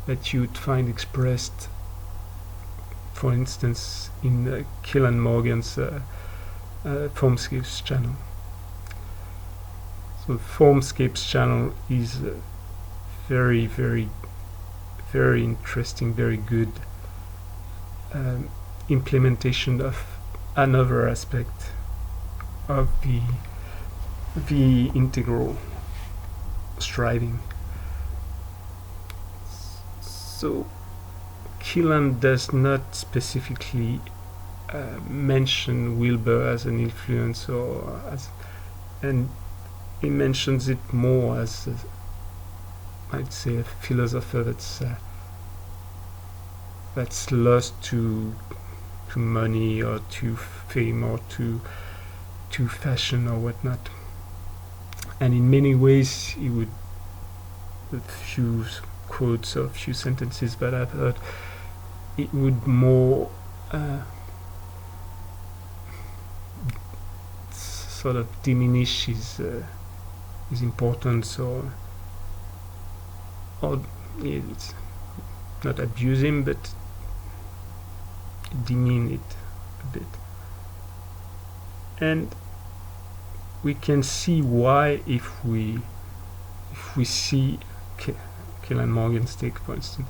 that you'd find expressed, for instance, in Killan Morgan's Formscapes channel. So Formscapes channel is a very, very, very interesting, very good implementation of another aspect of the integral striving. So Killen does not specifically mention Wilber as an influence, and he mentions it more as I'd say a philosopher that's lost to money or to fame or to fashion or whatnot. And in many ways, he would, with few quotes or few sentences that I've heard, it would more sort of diminish his importance, or it's not abuse him, but demean it a bit. And we can see why if we see Killen Morgan's take, for instance.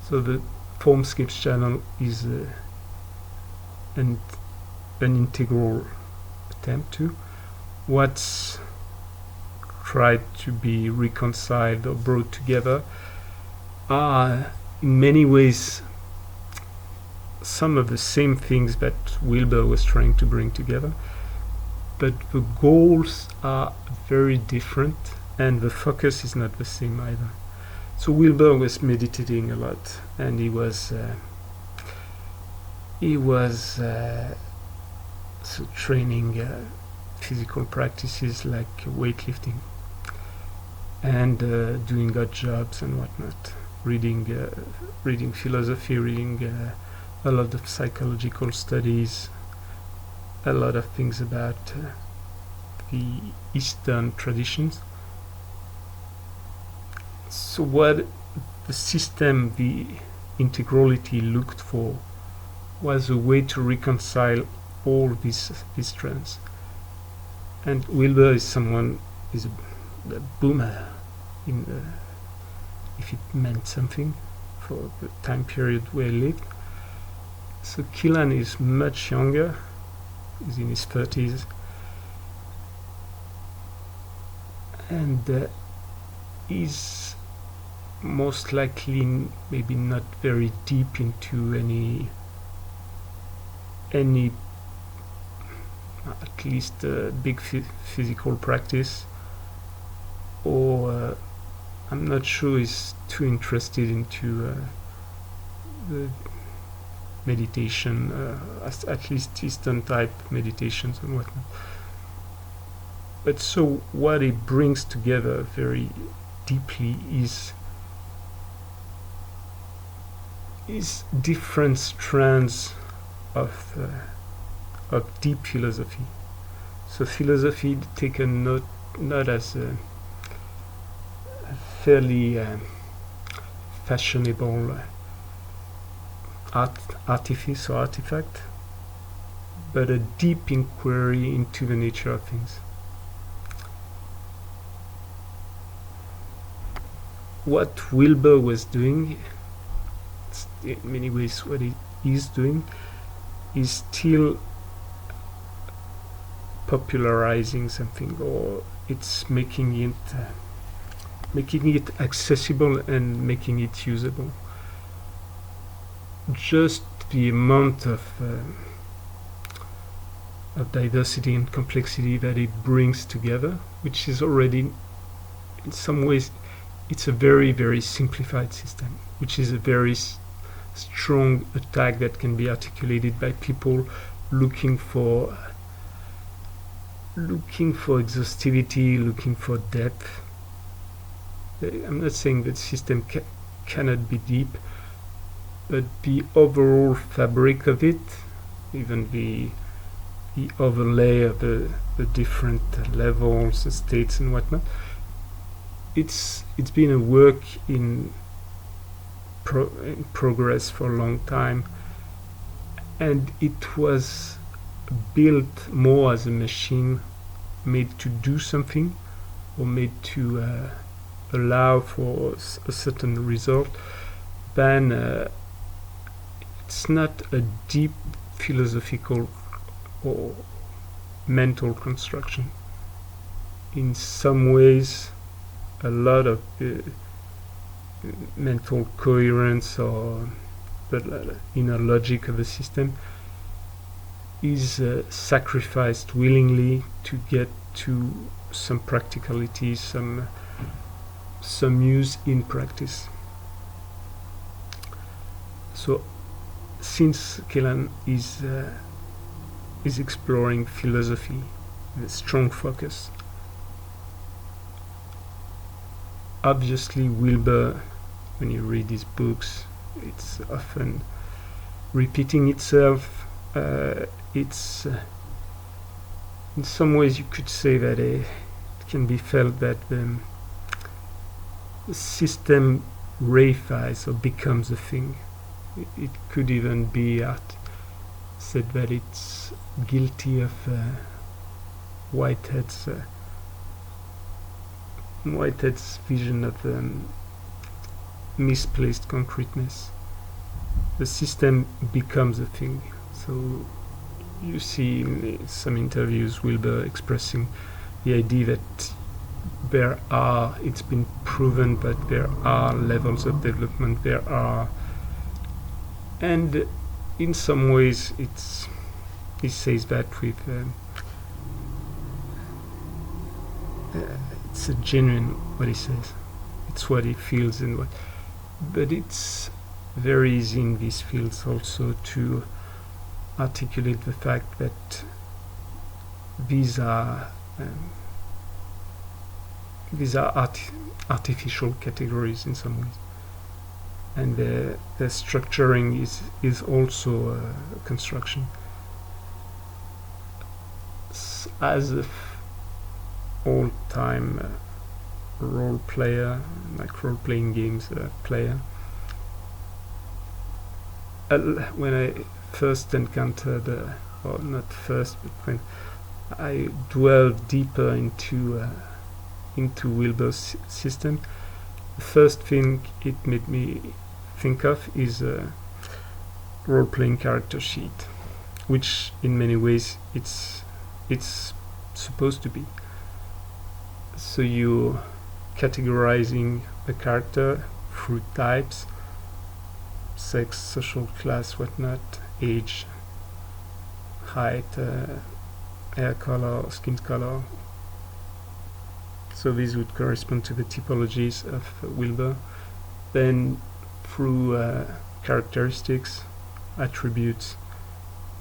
So the Formscapes channel is an integral attempt to what's tried to be reconciled or brought together are in many ways some of the same things that Wilber was trying to bring together, but the goals are very different and the focus is not the same either. So Wilber was meditating a lot, and he was training physical practices like weightlifting and doing odd jobs and whatnot, reading philosophy, reading a lot of psychological studies, a lot of things about the Eastern traditions. So what the system, the integrality, looked for was a way to reconcile all these trends. And Wilber is a boomer if it meant something for the time period where he lived. So Killen is much younger, he's in his 30s, and is most likely maybe not very deep into any at least big physical practice, or I'm not sure he's too interested into the meditation, at least Eastern type meditations and whatnot. But so what it brings together very deeply is different strands of deep philosophy. So philosophy taken not as a fairly fashionable artifice or artifact, but a deep inquiry into the nature of things. What Wilber was doing, in many ways what he is doing, is still popularizing something, or it's making it accessible and making it usable. Just the amount of diversity and complexity that it brings together, which is already, in some ways, it's a very, very simplified system, which is a very strong attack that can be articulated by people looking for exhaustivity, looking for depth. I'm not saying that system cannot be deep, but the overall fabric of it, even the overlay of the different levels, the states and whatnot, it's been a work in progress for a long time, and it was built more as a machine made to do something, or made to allow for a certain result, than it's not a deep philosophical or mental construction. In some ways, a lot of the mental coherence or the inner logic of the system is sacrificed willingly to get to some practicality, some use in practice. So since Kellan is exploring philosophy with a strong focus, obviously Wilber, when you read his books, it's often repeating itself. It's in some ways you could say that it can be felt that the system reifies or becomes a thing. It could even be said that it's guilty of Whitehead's vision of misplaced concreteness. The system becomes a thing. So you see in some interviews Wilber expressing the idea that it's been proven that there are levels of development, and in some ways he says that with it's a genuine what he says. It's what he feels but it's very easy in these fields also to articulate the fact that these are artificial categories in some ways, and the structuring is also a construction. As a all-time role player, like role-playing games player, when I first encountered, or not first, but when I dwelled deeper into Wilber's system, the first thing it made me think of is a role-playing character sheet, which in many ways it's supposed to be. So you're categorizing a character through types, sex, social class, whatnot, age, height, hair color, skin color. So these would correspond to the typologies of Wilber. Then through characteristics, attributes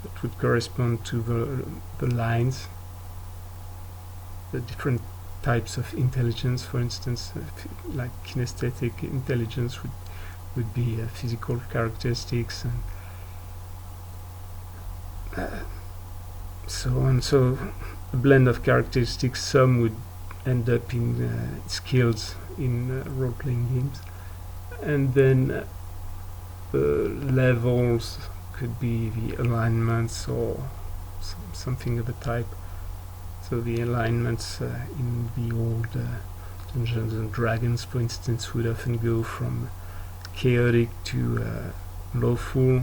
that would correspond to the lines, the different types of intelligence. For instance, like kinesthetic intelligence would be physical characteristics, and so on. So a blend of characteristics. Some would end up in skills in role-playing games, and then the levels could be the alignments or something of the type. So the alignments in the old Dungeons and Dragons, for instance, would often go from chaotic to lawful,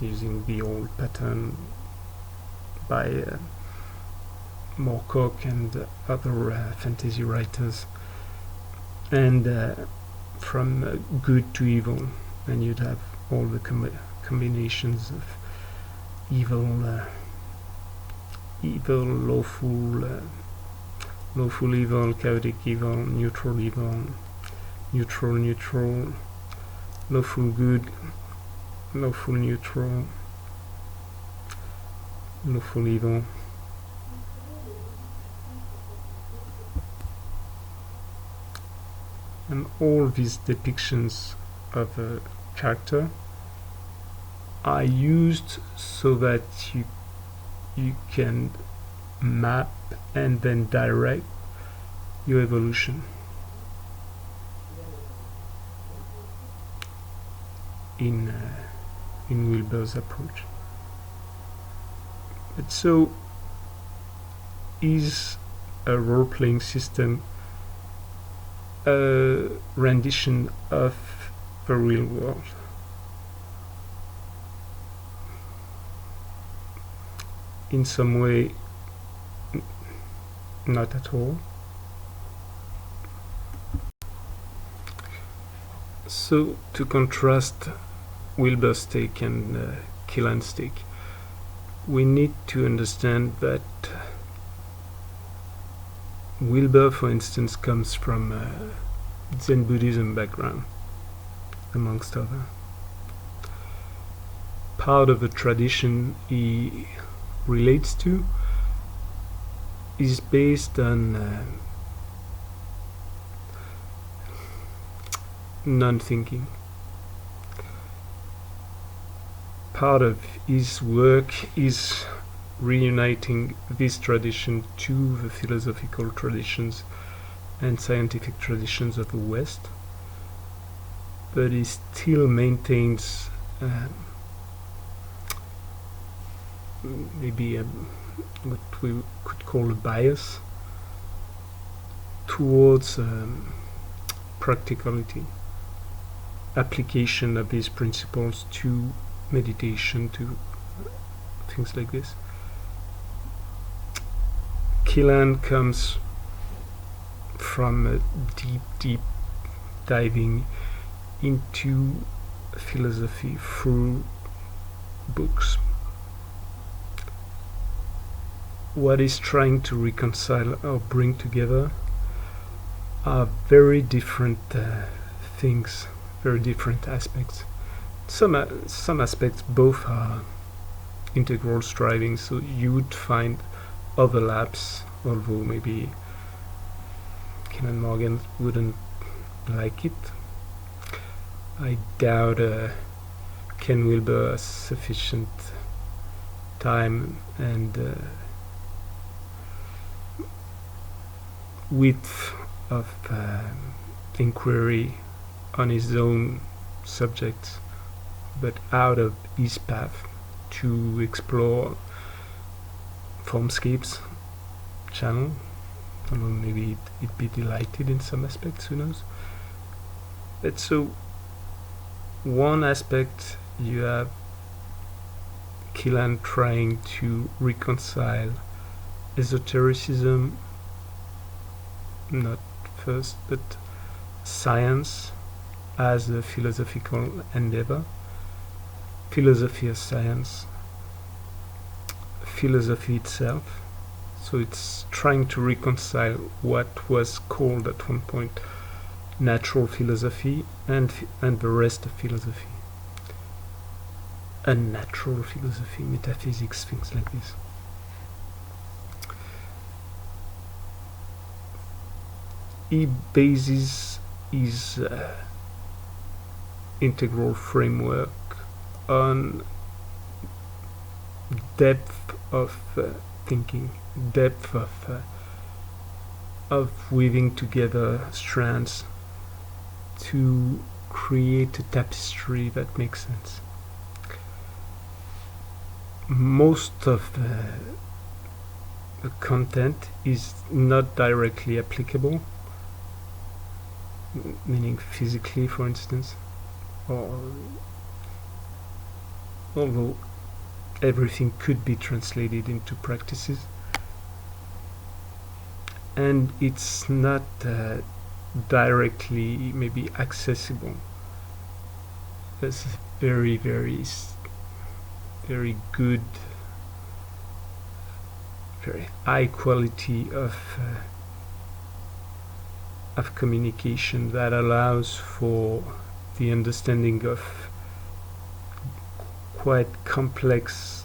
using the old pattern by Moorcock and other fantasy writers, and from good to evil, and you'd have all the combinations of evil, lawful evil, chaotic evil, neutral, lawful good, lawful neutral, lawful evil. And all these depictions of a character are used so that you can map and then direct your evolution in Wilber's approach. But so is a role-playing system a rendition of the real world? In some way, not at all. So to contrast Wilber's take and Killan's take, we need to understand that Wilber, for instance, comes from Zen Buddhism background, amongst other. Part of the tradition he relates to is based on non-thinking. Part of his work is reuniting this tradition to the philosophical traditions and scientific traditions of the West, but he still maintains maybe what we could call a bias towards practicality, application of these principles to meditation, to things like this. Killan comes from a deep diving into philosophy through books. What he's trying to reconcile or bring together are very different things, very different aspects. Some aspects both are integral striving, so you would find overlaps, although maybe Ken and Morgan wouldn't like it. I doubt Ken Wilber has sufficient time and width of inquiry on his own subjects, but out of his path to explore Formscape's channel. I don't know, maybe it'd be delighted in some aspects, who knows. But so one aspect, you have Killan trying to reconcile esotericism, not first, but science as a philosophical endeavor, philosophy as science, philosophy itself. So it's trying to reconcile what was called at one point natural philosophy and the rest of philosophy, unnatural philosophy, metaphysics, things like this. He bases his integral framework on depth of thinking, depth of weaving together strands to create a tapestry that makes sense. Most of the content is not directly applicable, meaning physically, for instance, or although everything could be translated into practices, and it's not directly maybe accessible. There's very good, very high quality of communication that allows for the understanding of quite complex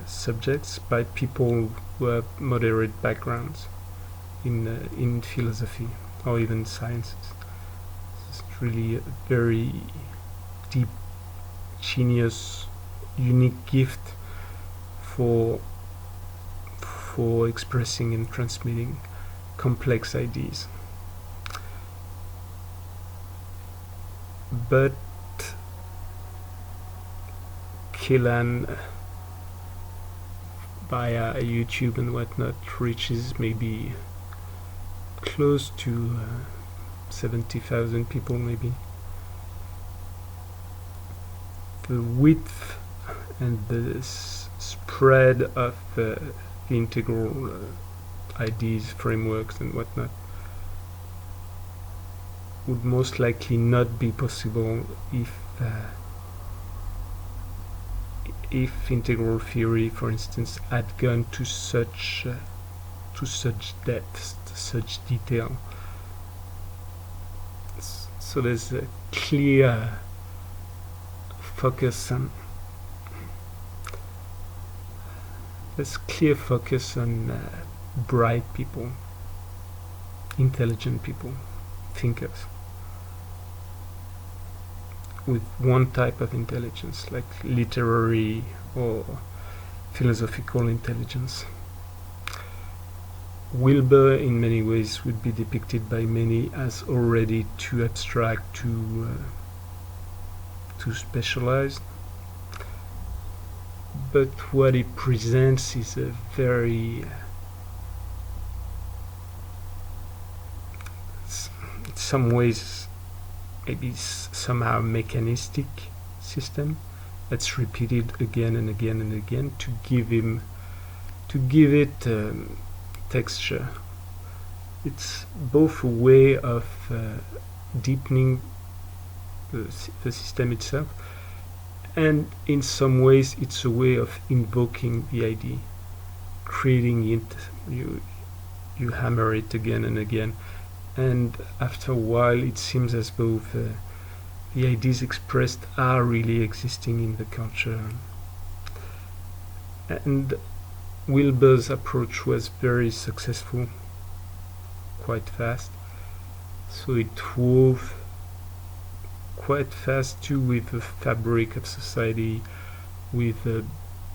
subjects by people who have moderate backgrounds in philosophy or even sciences. It's really a very deep, genius, unique gift for expressing and transmitting complex ideas. But Killan, via YouTube and whatnot, reaches maybe close to 70,000 people, maybe. The width and the spread of the integral ideas, frameworks and whatnot would most likely not be possible if integral theory, for instance, had gone to such depth, to such detail. So there's a clear focus on bright people, intelligent people, thinkers, with one type of intelligence, like literary or philosophical intelligence. Wilber, in many ways, would be depicted by many as already too abstract, too specialized. But what he presents is a very, in some ways, maybe somehow mechanistic system that's repeated again and again and again to give it texture. It's both a way of deepening the system itself, and in some ways it's a way of invoking the idea, creating it. You hammer it again and again, and after a while it seems as though the ideas expressed are really existing in the culture. And Wilber's approach was very successful, quite fast. So it wove quite fast too with the fabric of society, with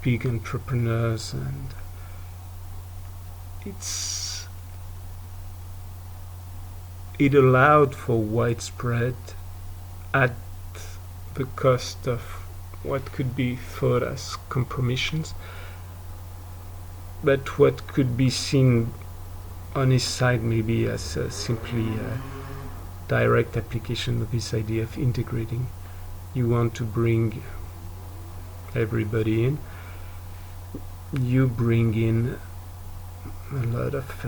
big entrepreneurs, and it allowed for widespread at the cost of what could be thought as compromisions, but what could be seen on his side maybe as simply a direct application of this idea of integrating. You want to bring everybody in, you bring in a lot of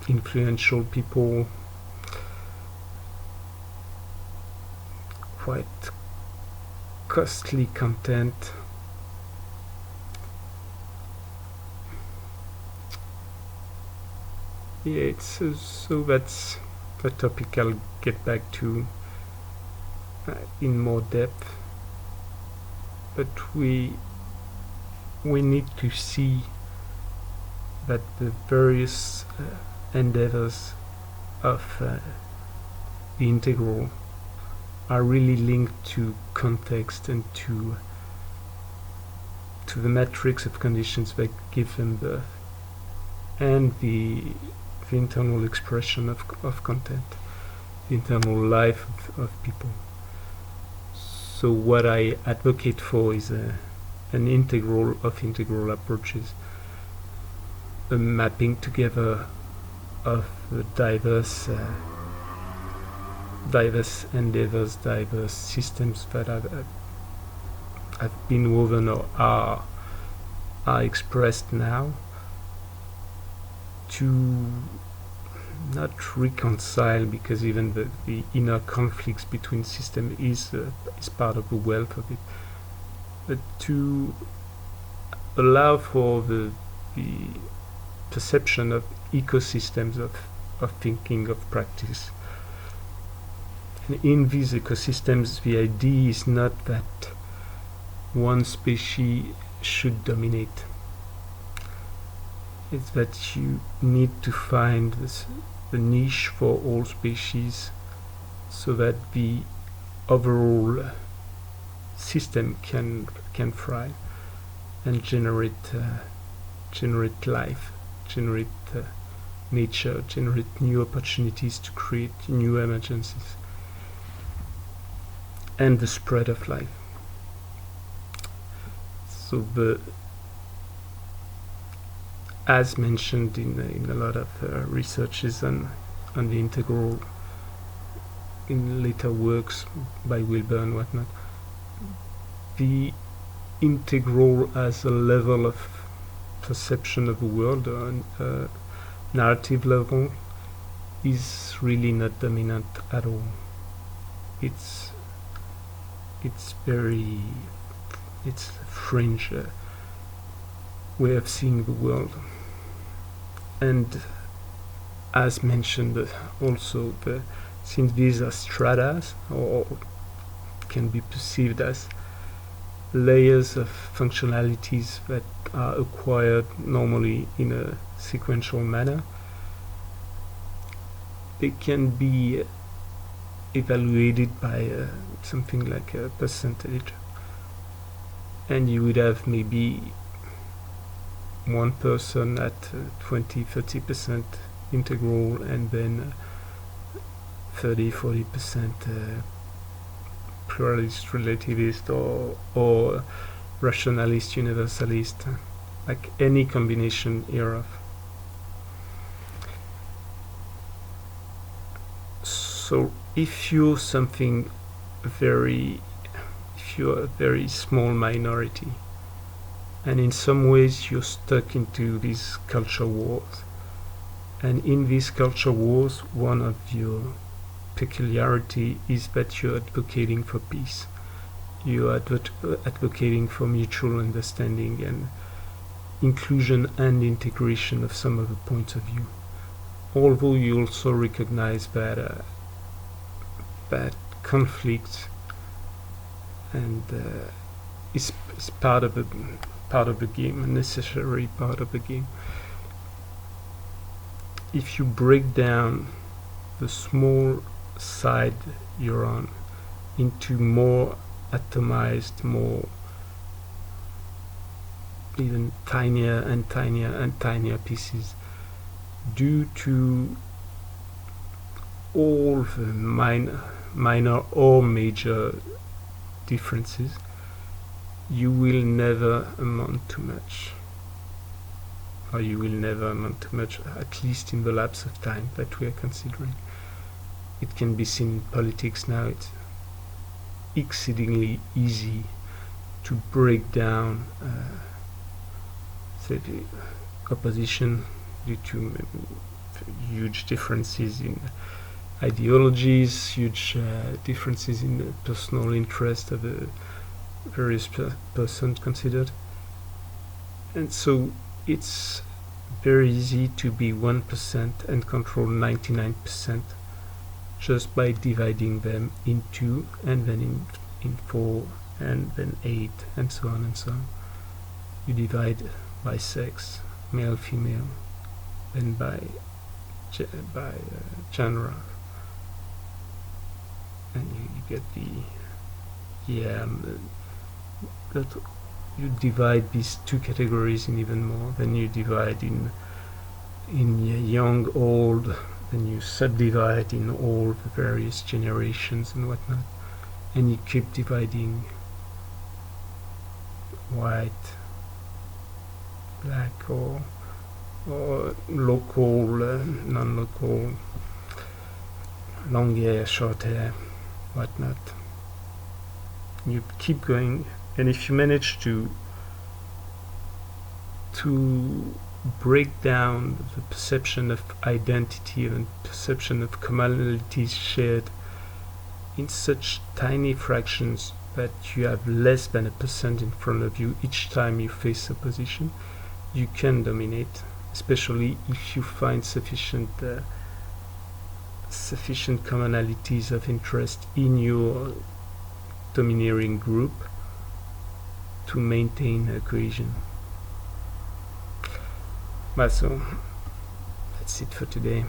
influential people, quite costly content, it's so that's the topic I'll get back to in more depth, but we need to see that the various endeavors of the integral are really linked to context and to the matrix of conditions that give them birth, and the internal expression of content, the internal life of people. So what I advocate for is an integral of integral approaches, a mapping together of diverse endeavors, diverse systems that have been woven or are expressed now, to not reconcile, because even the inner conflicts between systems is part of the wealth of it, but to allow for the perception of ecosystems of thinking, of practice. And in these ecosystems, the idea is not that one species should dominate. It's that you need to find the niche for all species, so that the overall system can thrive and generate life, generate nature, generate new opportunities to create new emergencies, and the spread of life. So as mentioned in a lot of researches on the integral, in later works by Wilber and whatnot, the integral as a level of perception of the world, on a narrative level, is really not dominant at all. It's a fringe way of seeing the world. And as mentioned, also, since these are stratas, or can be perceived as layers of functionalities that are acquired normally in a sequential manner, they can be evaluated by something like a percentage, and you would have maybe one person at 20-30% integral, and then 30-40% pluralist relativist, or rationalist universalist, like any combination hereof. So if you're a very small minority, and in some ways you're stuck into these culture wars, and in these culture wars, one of your peculiarity is that you're advocating for peace. You're advocating for mutual understanding and inclusion and integration of some of the points of view. Although you also recognize that conflict and is part of the game, a necessary part of the game. If you break down the small side you're on into more atomized, more even tinier and tinier and tinier pieces, due to all the minor or major differences, you will never amount to much. Or you will never amount to much, at least in the lapse of time that we are considering. It can be seen in politics now. It's exceedingly easy to break down say the opposition due to huge differences in ideologies, huge differences in the personal interest of the various persons considered. And so it's very easy to be 1% and control 99% just by dividing them in 2, and then in 4, and then 8, and so on and so on. You divide by sex, male, female, then by genre, and you get that you divide these two categories in even more. Then you divide in young, old, then you subdivide in all the various generations and whatnot, and you keep dividing white, black, or local, non-local, long hair, short hair, whatnot. You keep going, and if you manage to break down the perception of identity and perception of commonalities shared in such tiny fractions that you have less than 1% in front of you each time you face opposition, you can dominate, especially if you find sufficient commonalities of interest in your domineering group to maintain a cohesion. So that's it for today.